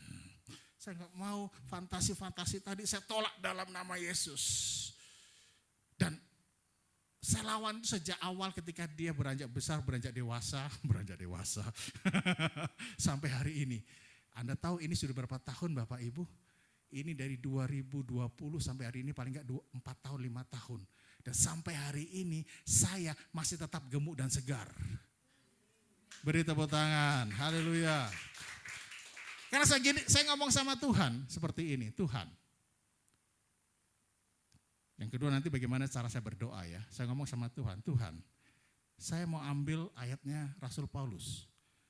Saya nggak mau fantasi-fantasi tadi, saya tolak dalam nama Yesus. Dan saya lawan sejak awal ketika dia beranjak besar, beranjak dewasa, sampai hari ini. Anda tahu ini sudah berapa tahun Bapak Ibu? Ini dari 2020 sampai hari ini paling enggak 4 tahun, 5 tahun. Dan sampai hari ini saya masih tetap gemuk dan segar. Beri tepuk tangan, haleluya. Karena saya ngomong sama Tuhan seperti ini, Tuhan. Yang kedua nanti bagaimana cara saya berdoa ya. Saya ngomong sama Tuhan, Tuhan saya mau ambil ayatnya Rasul Paulus.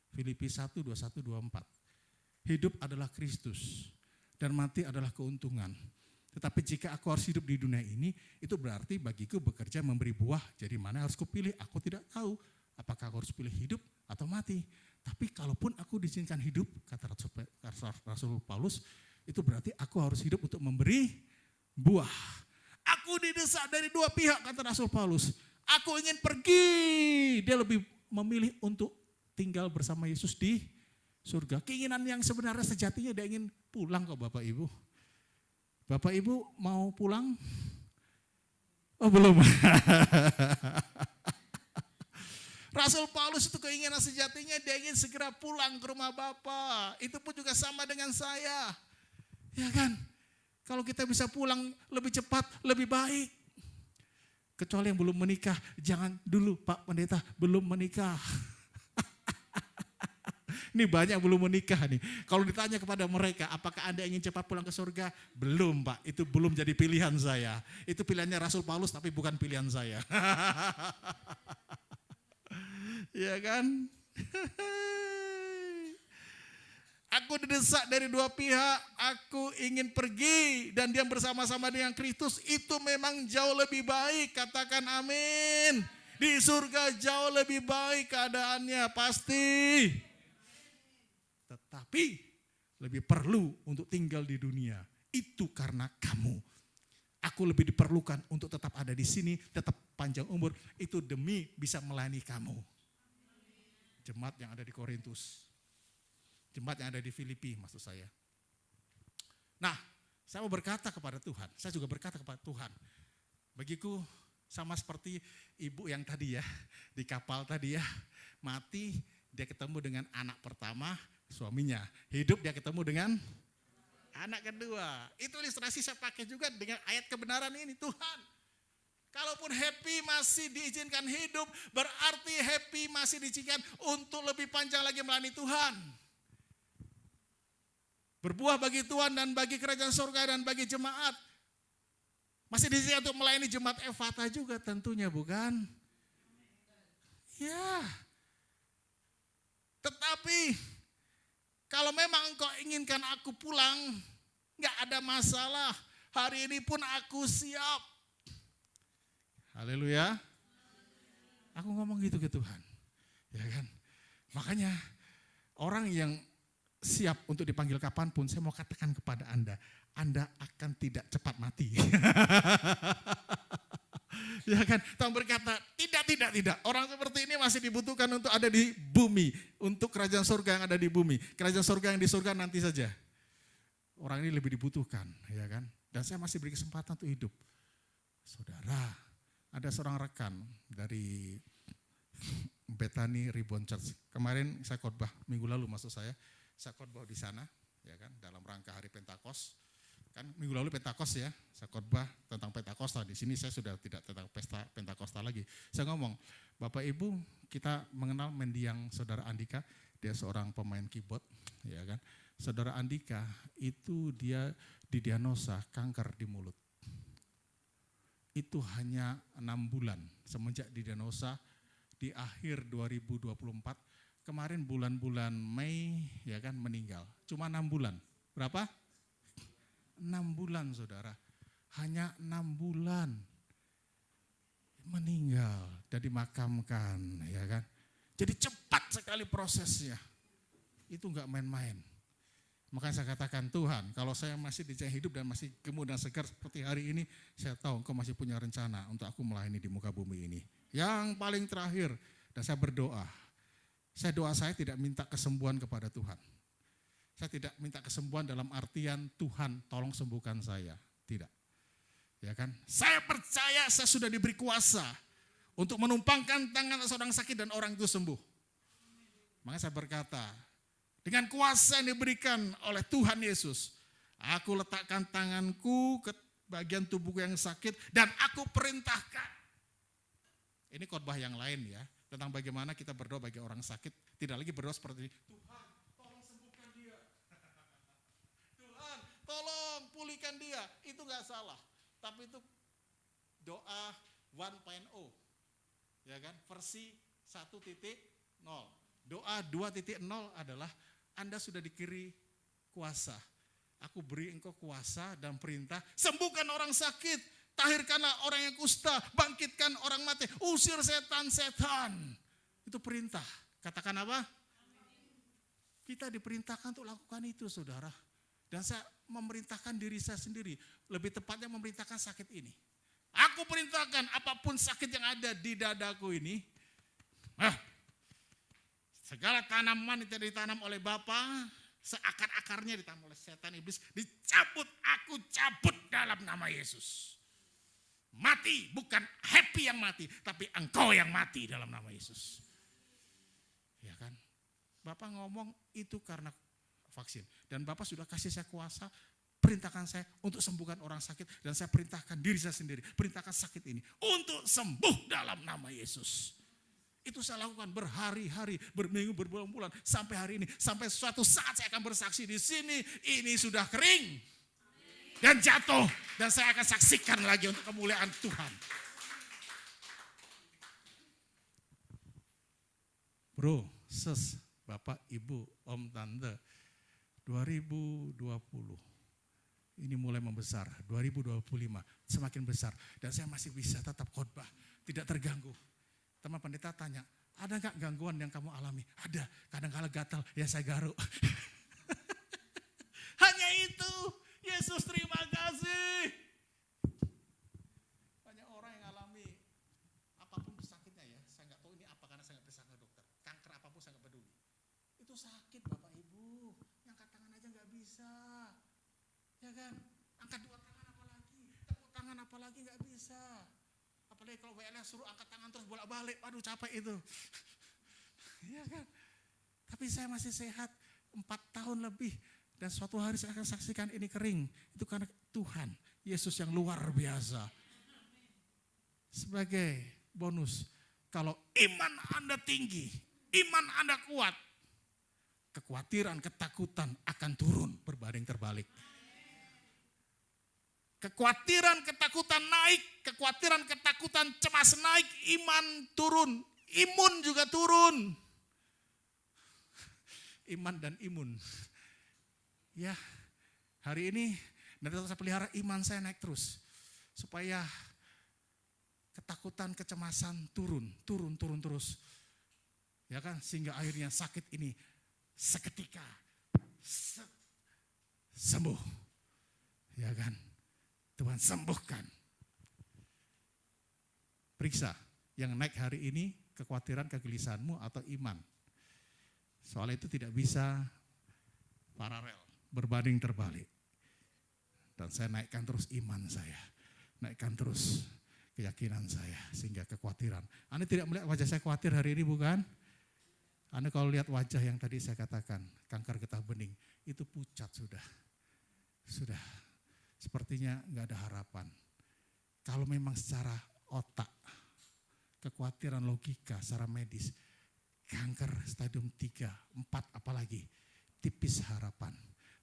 Filipi 1, 21, 24. Hidup adalah Kristus dan mati adalah keuntungan. Tetapi jika aku harus hidup di dunia ini, itu berarti bagiku bekerja memberi buah. Jadi mana harus kupilih? Aku tidak tahu apakah aku harus pilih hidup atau mati. Tapi kalaupun aku diizinkan hidup, kata Rasul Paulus, itu berarti aku harus hidup untuk memberi buah. Aku didesak dari 2 pihak, kata Rasul Paulus. Aku ingin pergi. Dia lebih memilih untuk tinggal bersama Yesus di surga. Keinginan yang sebenarnya sejatinya dia ingin pulang kok Bapak Ibu. Bapak Ibu mau pulang? Oh belum. Rasul Paulus itu keinginan sejatinya dia ingin segera pulang ke rumah Bapa. Itu pun juga sama dengan saya. Ya kan? Kalau kita bisa pulang lebih cepat, lebih baik. Kecuali yang belum menikah, jangan dulu Pak Pendeta, belum menikah. Ini banyak belum menikah nih. Kalau ditanya kepada mereka, apakah Anda ingin cepat pulang ke surga? Belum Pak, itu belum jadi pilihan saya. Itu pilihannya Rasul Paulus tapi bukan pilihan saya. Ya kan? Aku didesak dari 2 pihak, aku ingin pergi dan dia bersama-sama dengan Kristus. Itu memang jauh lebih baik, katakan amin. Di surga jauh lebih baik keadaannya, pasti. Tetapi lebih perlu untuk tinggal di dunia. Itu karena kamu. Aku lebih diperlukan untuk tetap ada di sini, tetap panjang umur. Itu demi bisa melayani kamu. Jemaat yang ada di Korintus. Jemaat yang ada di Filipi maksud saya. Nah, saya mau berkata kepada Tuhan. Saya juga berkata kepada Tuhan. Bagiku sama seperti ibu yang tadi ya. Di kapal tadi ya. Mati, dia ketemu dengan anak pertama, suaminya. Hidup dia ketemu dengan anak kedua. Itu ilustrasi saya pakai juga dengan ayat kebenaran ini. Tuhan, kalaupun happy masih diizinkan hidup, berarti happy masih diizinkan untuk lebih panjang lagi melayani Tuhan. Berbuah bagi Tuhan dan bagi kerajaan surga dan bagi jemaat. Masih diizinkan untuk melayani jemaat Efata juga tentunya, bukan? Ya. Tetapi kalau memang engkau inginkan aku pulang, enggak ada masalah. Hari ini pun aku siap. Haleluya. Aku ngomong gitu ke Tuhan. Ya kan? Makanya orang yang siap untuk dipanggil kapanpun, saya mau katakan kepada Anda akan tidak cepat mati. Ya kan? Tuhan berkata, tidak. Orang seperti ini masih dibutuhkan untuk ada di bumi. Untuk kerajaan surga yang ada di bumi. Kerajaan surga yang di surga nanti saja. Orang ini lebih dibutuhkan. Ya kan? Dan saya masih beri kesempatan untuk hidup. Saudara, ada seorang rekan dari Bethany Reborn Church. Kemarin saya khotbah, minggu lalu maksud saya khotbah di sana, ya kan, dalam rangka hari Pentakos. Kan minggu lalu Pentakos ya, saya khotbah tentang Pentakosta. Di sini saya sudah tidak tentang pesta Pentakosta lagi. Saya ngomong, Bapak Ibu, kita mengenal mendiang Saudara Andika, dia seorang pemain keyboard, ya kan. Saudara Andika itu dia didiagnosa kanker di mulut. Itu hanya 6 bulan semenjak didiagnosa di akhir 2024. Kemarin bulan-bulan Mei ya kan meninggal. Cuma 6 bulan. Berapa? 6 bulan saudara. Hanya 6 bulan. Meninggal dan dimakamkan ya kan. Jadi cepat sekali prosesnya. Itu enggak main-main. Makanya saya katakan, Tuhan, kalau saya masih di jalan hidup dan masih gemuk dan segar seperti hari ini, saya tahu Engkau masih punya rencana untuk aku melayani di muka bumi ini. Yang paling terakhir, dan saya berdoa. Doa saya tidak minta kesembuhan kepada Tuhan. Saya tidak minta kesembuhan dalam artian Tuhan tolong sembuhkan saya. Tidak. Ya kan? Saya percaya saya sudah diberi kuasa untuk menumpangkan tangan seorang sakit dan orang itu sembuh. Makanya saya berkata, dengan kuasa yang diberikan oleh Tuhan Yesus, aku letakkan tanganku ke bagian tubuhku yang sakit dan aku perintahkan. Ini khotbah yang lain ya, tentang bagaimana kita berdoa bagi orang sakit. Tidak lagi berdoa seperti ini, Tuhan tolong sembuhkan dia. Tuhan tolong pulihkan dia. Itu gak salah. Tapi itu doa 1.0. Ya kan, versi 1.0. Doa 2.0 adalah Anda sudah dikiri kuasa. Aku beri engkau kuasa dan perintah, sembuhkan orang sakit, tahirkanlah orang yang kusta, bangkitkan orang mati, usir setan-setan. Itu perintah. Katakan apa? Kita diperintahkan untuk lakukan itu, saudara. Dan saya memerintahkan diri saya sendiri, lebih tepatnya memerintahkan sakit ini. Aku perintahkan apapun sakit yang ada di dadaku ini, segala tanaman yang ditanam oleh Bapa, seakar-akarnya ditanam oleh setan iblis, dicabut, aku cabut dalam nama Yesus. Mati, bukan happy yang mati, tapi engkau yang mati dalam nama Yesus. Ya kan? Bapak ngomong itu karena vaksin. Dan Bapak sudah kasih saya kuasa, perintahkan saya untuk sembuhkan orang sakit. Dan saya perintahkan diri saya sendiri, perintahkan sakit ini untuk sembuh dalam nama Yesus. Itu saya lakukan berhari-hari, berminggu, berbulan-bulan, sampai hari ini. Sampai suatu saat saya akan bersaksi di sini, ini sudah kering dan jatuh. Dan saya akan saksikan lagi untuk kemuliaan Tuhan. Bro, sis, bapak, ibu, om, tante, 2020 ini mulai membesar, 2025 semakin besar. Dan saya masih bisa tetap khotbah, tidak terganggu. Teman pendeta tanya, ada gak gangguan yang kamu alami? Ada, kadang-kadang gatal, ya saya garuk. Hanya itu, Yesus terima kasih. Banyak orang yang alami apapun sakitnya ya, saya gak tahu ini apa karena saya gak bisa ke dokter. Kanker apapun saya gak peduli. Itu sakit Bapak Ibu, angkat tangan aja gak bisa. Ya kan, angkat dua tangan apalagi, tepuk tangan apalagi gak bisa. Apalagi kalau WLS suruh angkat tangan terus bolak-balik, aduh capek itu. Ya kan? Tapi saya masih sehat 4 tahun lebih. Dan suatu hari saya akan saksikan ini kering. Itu karena Tuhan, Yesus yang luar biasa. Sebagai bonus, kalau iman Anda tinggi, iman Anda kuat, kekhawatiran, ketakutan akan turun berbanding terbalik. Kekhawatiran, ketakutan naik, kekhawatiran, ketakutan, cemas naik, iman turun, imun juga turun. Iman dan imun. Ya, hari ini nanti saya pelihara iman saya naik terus. Supaya ketakutan, kecemasan turun terus. Ya kan, sehingga akhirnya sakit ini seketika sembuh. Ya kan? Tuhan sembuhkan. Periksa yang naik hari ini kekhawatiran, kegelisahanmu atau iman. Soal itu tidak bisa paralel, berbanding terbalik. Dan saya naikkan terus iman saya. Naikkan terus keyakinan saya sehingga kekhawatiran. Anda tidak melihat wajah saya khawatir hari ini bukan? Anda kalau lihat wajah yang tadi saya katakan, kanker getah bening, itu pucat sudah. Sepertinya nggak ada harapan. Kalau memang secara otak, kekhawatiran logika, secara medis, kanker stadium 3, 4 apalagi, tipis harapan.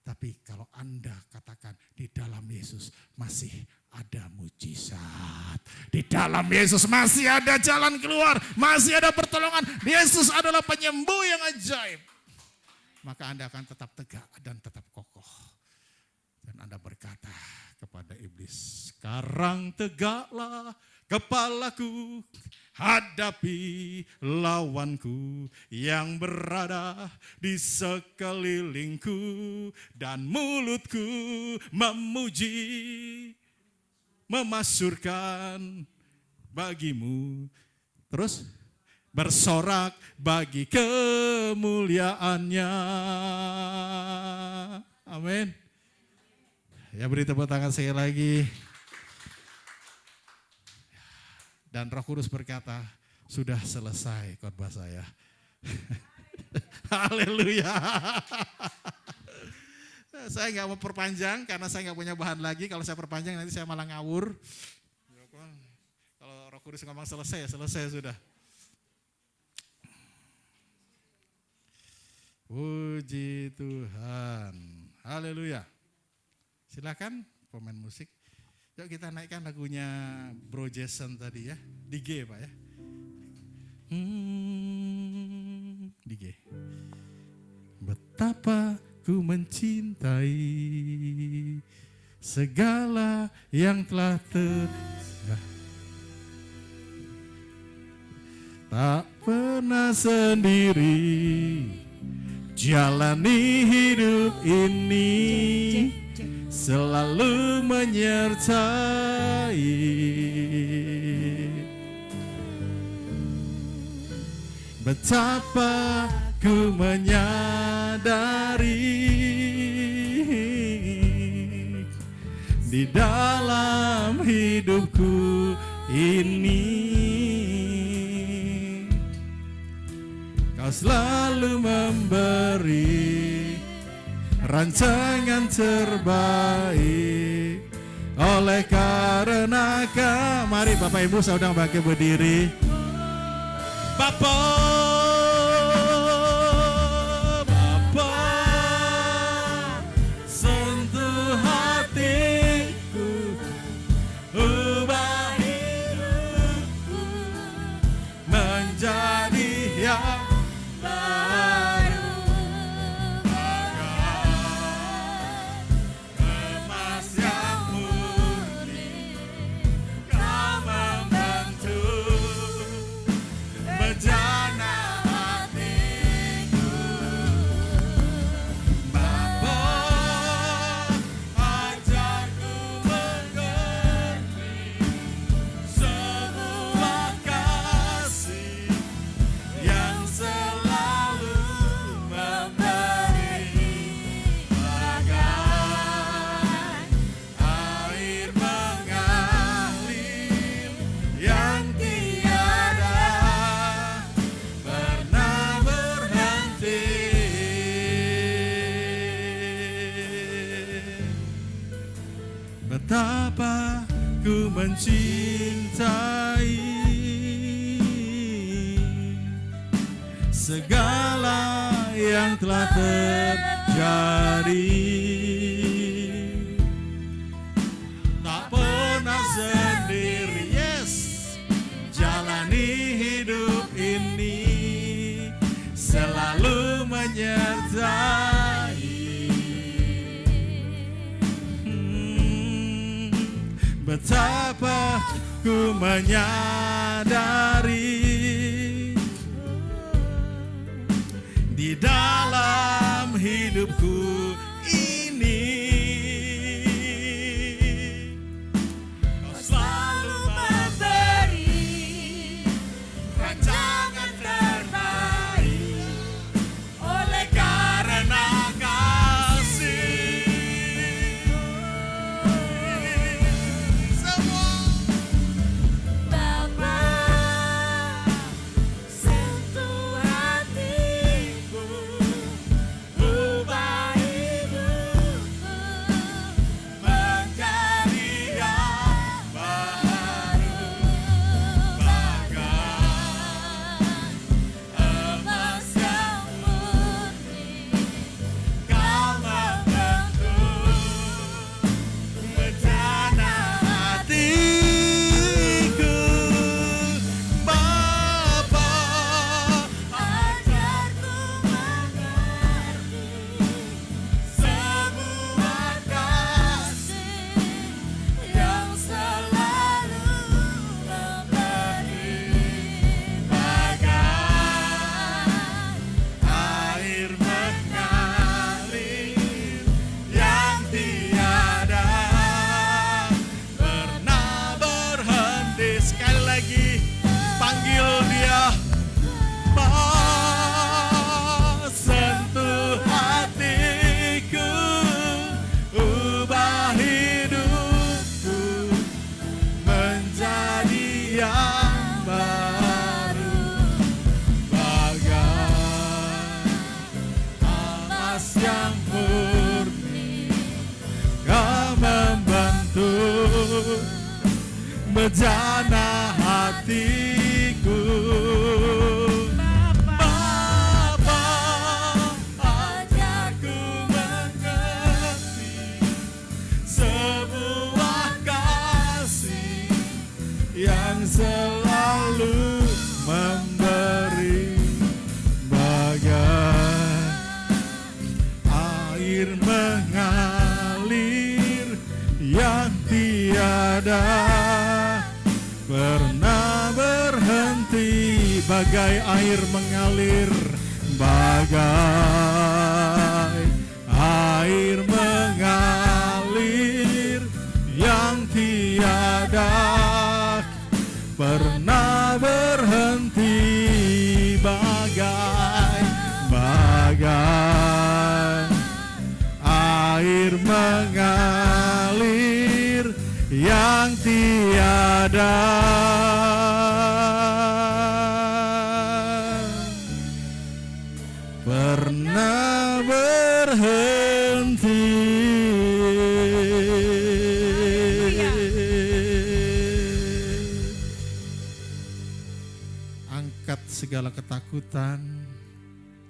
Tapi kalau Anda katakan di dalam Yesus masih ada mujizat. Di dalam Yesus masih ada jalan keluar, masih ada pertolongan. Yesus adalah penyembuh yang ajaib. Maka Anda akan tetap tegak dan tetap kokoh. Dan Anda berkata kepada iblis, sekarang tegaklah, kepalaku, hadapi lawanku yang berada di sekelilingku, dan mulutku memuji, memasyurkan bagimu. Terus bersorak bagi kemuliaannya. Amin. Ya, beri tepuk tangan sekali lagi. Dan Roh Kudus berkata, sudah selesai khotbah saya. Haleluya. Saya nggak mau perpanjang karena saya nggak punya bahan lagi. Kalau saya perpanjang nanti saya malah ngawur. Kalau Roh Kudus ngomong selesai, ya selesai sudah. Puji Tuhan. Haleluya. Silakan pemain musik. Yuk kita naikkan lagunya Bro Jason tadi ya. Di G Pak ya. Di G. Betapa ku mencintai segala yang telah terjadi. Tak pernah sendiri jalani hidup ini, selalu menyertai. Betapa ku menyadari di dalam hidupku ini Kau selalu memberi rancangan terbaik. Oleh karena Kau, mari Bapak Ibu saudara bangkit berdiri. Bapa, sentuh hatiku, ubah hidupku menjadi yang baru, emas yang murni. Kau membentuk bejana hatiku. Bapa, ajarku mengerti sebuah kasih yang selalu memberi, bagai air mengalir yang tiada pernah berhenti. Betapa ku mencintai segala yang telah terjadi. Tak pernah sendiri, yes, jalani hidup ini, selalu menyertai. Betapa ku menyadari di dalam hidupku ini Kau selalu memberi rancangan terbaik. Oleh karena kasih, semua Bapa, sentuh hatiku, sekali lagi panggil dia. Sentuh hatiku, ubah hidupku menjadi yang baru, bagai alas yang murni. Kau membentuk bejana hatiku. Bapa, ajarku mengerti sebuah kasih yang selalu memberi, bagai air mengalir yang tiada pernah berhenti, bagai air mengalir, bagai air mengalir yang tiada pernah berhenti, bagai air mengalir yang tiada pernah berhenti. Angkat segala ketakutan,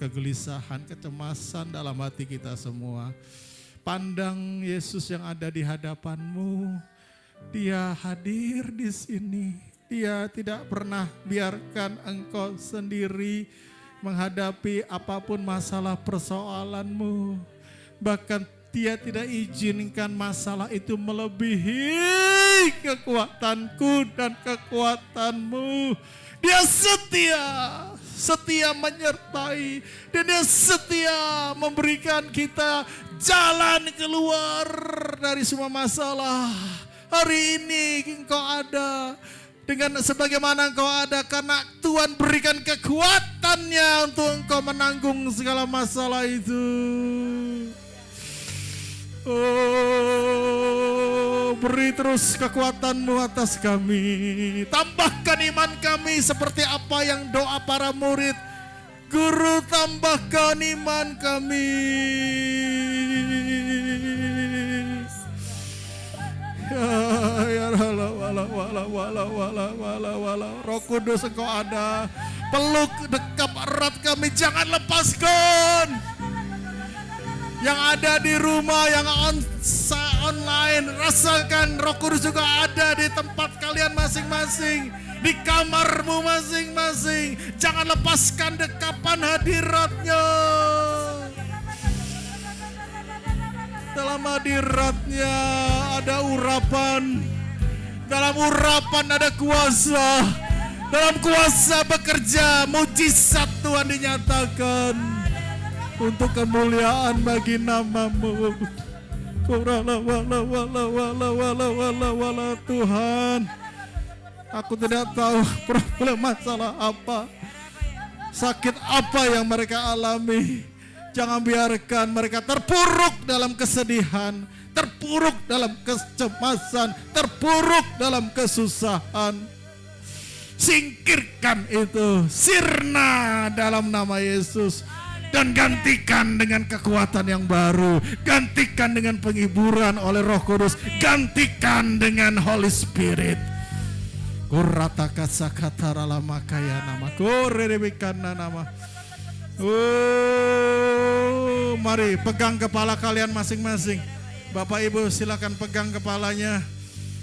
kegelisahan, kecemasan dalam hati kita semua. Pandang Yesus yang ada di hadapanmu. Dia hadir di sini. Dia tidak pernah biarkan engkau sendiri menghadapi apapun masalah persoalanmu. Bahkan Dia tidak izinkan masalah itu melebihi kekuatanku dan kekuatanmu. Dia setia menyertai, dan Dia setia memberikan kita jalan keluar dari semua masalah. Hari ini engkau ada dengan sebagaimana engkau ada karena Tuhan berikan kekuatannya untuk engkau menanggung segala masalah itu. Oh, beri terus kekuatanmu atas kami. Tambahkan iman kami seperti apa yang doa para murid. Guru, tambahkan iman kami. Ya Roh Kudus engkau ada. Peluk, dekap erat kami, jangan lepaskan. Yang ada di rumah, yang online, rasakan Roh Kudus juga ada di tempat kalian masing-masing, di kamarmu masing-masing. Jangan lepaskan dekapan hadiratnya. Dalam hadiratnya ada urapan, dalam urapan ada kuasa, dalam kuasa bekerja, mujizat Tuhan dinyatakan untuk kemuliaan bagi nama-Mu. Tuhan, aku tidak tahu problem masalah apa, sakit apa yang mereka alami. Jangan biarkan mereka terpuruk dalam kesedihan, terpuruk dalam kecemasan, terpuruk dalam kesusahan. Singkirkan itu, sirna dalam nama Yesus. Dan gantikan dengan kekuatan yang baru, gantikan dengan penghiburan oleh Roh Kudus, gantikan dengan Holy Spirit. Kurataka sakatara lama kaya nama, kurerebikana nama. Oh, mari pegang kepala kalian masing-masing. Bapak Ibu silakan pegang kepalanya.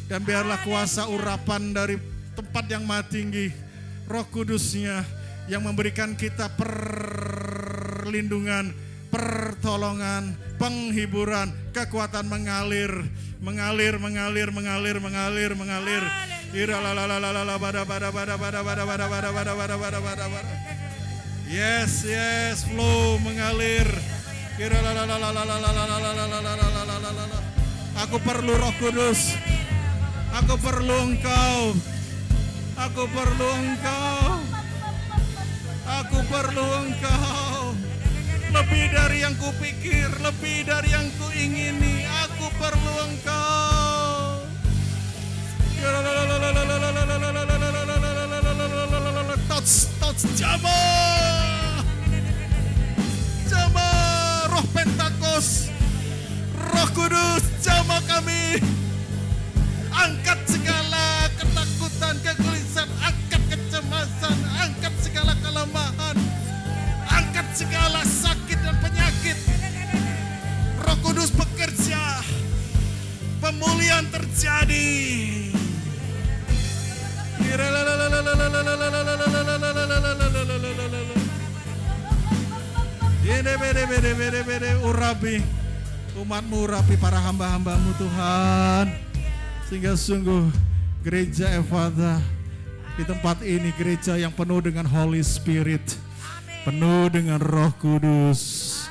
Dan biarlah kuasa urapan dari tempat yang maha tinggi, Roh Kudusnya yang memberikan kita perlindungan, pertolongan, penghiburan, kekuatan mengalir. Yes, flow mengalir. Aku perlu Roh Kudus. Aku perlu Engkau. Aku perlu Engkau. Aku perlu Engkau. Lebih dari yang kupikir, lebih dari yang kuingini. Aku perlu Engkau. Touch, jamah. Jamah Roh Pentakost, Roh Kudus, jamah kami. Angkat segala ketakutan, kegelisahan, angkat kecemasan, angkat segala kelemahan, angkat segala sakit dan penyakit. Roh Kudus bekerja, pemulihan terjadi. Urapi umatmu, urapi para hamba-hambamu Tuhan, sehingga sungguh gereja Ephphatha di tempat ini gereja yang penuh dengan Holy Spirit, penuh dengan Roh Kudus.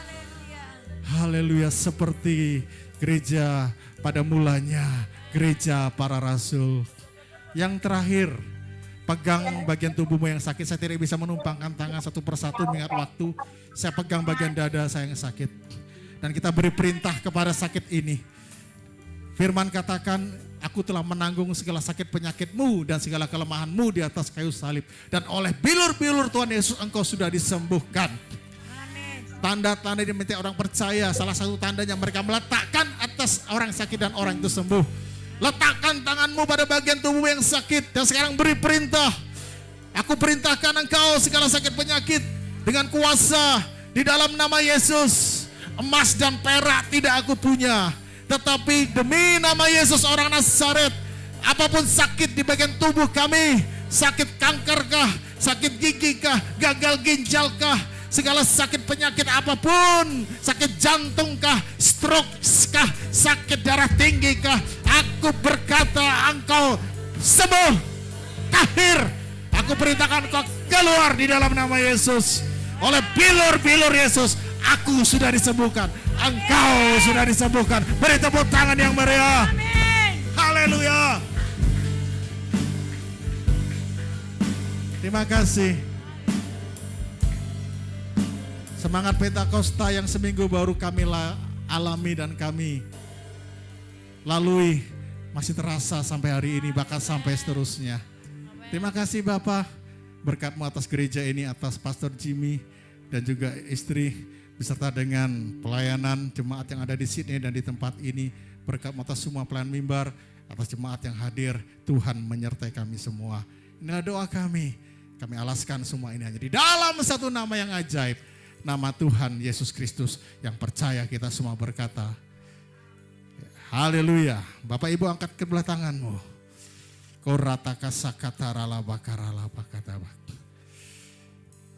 Haleluya, seperti gereja pada mulanya, gereja para rasul. Yang terakhir, pegang bagian tubuhmu yang sakit. Saya tidak bisa menumpangkan tangan satu persatu mengingat waktu. Saya pegang bagian dada saya yang sakit. Dan kita beri perintah kepada sakit ini. Firman katakan, aku telah menanggung segala sakit penyakitmu dan segala kelemahanmu di atas kayu salib. Dan oleh bilur-bilur Tuhan Yesus engkau sudah disembuhkan. Tanda-tanda diminta orang percaya, salah satu tandanya mereka meletakkan atas orang sakit dan orang itu sembuh. Letakkan tanganmu pada bagian tubuh yang sakit dan sekarang beri perintah. Aku perintahkan engkau segala sakit penyakit dengan kuasa di dalam nama Yesus. Emas dan perak tidak aku punya, tetapi demi nama Yesus orang Nazaret, apapun sakit di bagian tubuh kami, sakit kankerkah, sakit gigikah, gagal ginjalkah, segala sakit penyakit apapun, sakit jantungkah, stroke kah, sakit darah tinggi kah, aku berkata engkau sembuh, tahir. Aku perintahkan engkau keluar di dalam nama Yesus. Oleh bilur-bilur Yesus, aku sudah disembuhkan. Engkau sudah disembuhkan. Beri tepuk tangan yang meriah. Haleluya. Terima kasih. Semangat Pentakosta yang seminggu baru kami alami dan kami lalui masih terasa sampai hari ini, bahkan sampai seterusnya. Terima kasih Bapak, berkat-Mu atas gereja ini, atas Pastor Jimmy dan juga istri, beserta dengan pelayanan jemaat yang ada di sini dan di tempat ini. Berkat-Mu atas semua pelayan mimbar, atas jemaat yang hadir, Tuhan menyertai kami semua. Inilah doa kami alaskan semua ini hanya di dalam satu nama yang ajaib, nama Tuhan Yesus Kristus, yang percaya kita semua berkata, haleluya. Bapak Ibu angkat kedua tanganmu.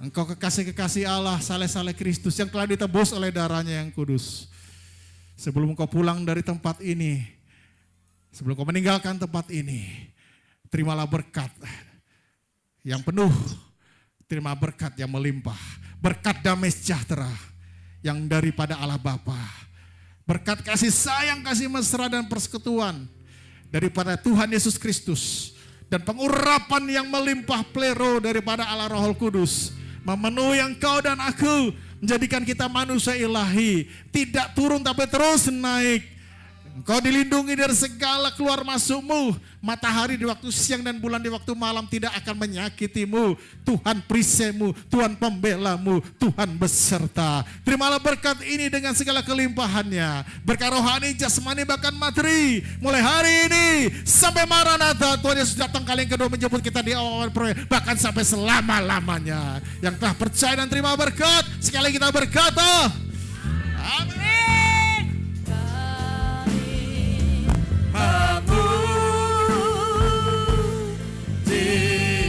Engkau kekasih-kekasih Allah, saleh-saleh Kristus yang telah ditebus oleh darahnya yang kudus. Sebelum engkau pulang dari tempat ini, sebelum engkau meninggalkan tempat ini, terimalah berkat yang penuh, terima berkat yang melimpah, berkat damai sejahtera yang daripada Allah Bapa, berkat kasih sayang, kasih mesra dan persekutuan daripada Tuhan Yesus Kristus, dan pengurapan yang melimpah plero daripada Allah Roh Kudus memenuhi engkau dan aku, menjadikan kita manusia ilahi, tidak turun tapi terus naik. Engkau dilindungi dari segala keluar masukmu. Matahari di waktu siang dan bulan di waktu malam tidak akan menyakitimu. Tuhan perisaimu, Tuhan pembelamu, Tuhan beserta. Terimalah berkat ini dengan segala kelimpahannya. Berkat rohani, jasmani, bahkan materi. Mulai hari ini sampai Maranatha, Tuhan Yesus datang kali yang kedua menjemput kita di awal proyek. Bahkan sampai selama-lamanya. Yang telah percaya dan terima berkat, sekali kita berkata, amin.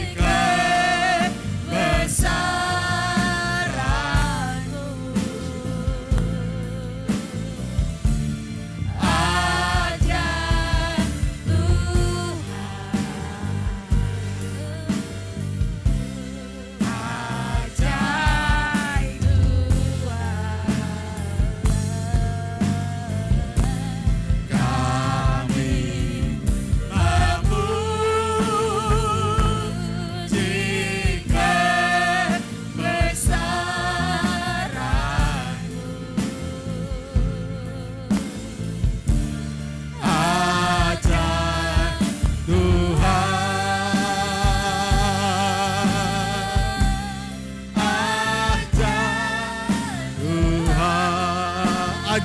Memujikan besaranmu, ajar Tuhan, ajaib Tuhan. Kami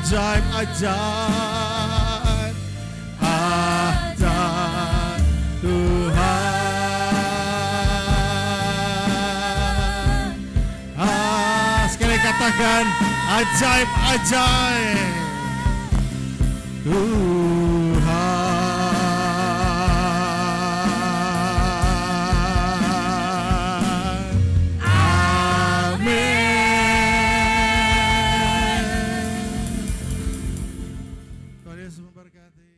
ajaib, ajaib, ajaib Tuhan. Sekali katakan ajaib, ajaib Tuhan. Amin. Tuhan Yesus memberkati.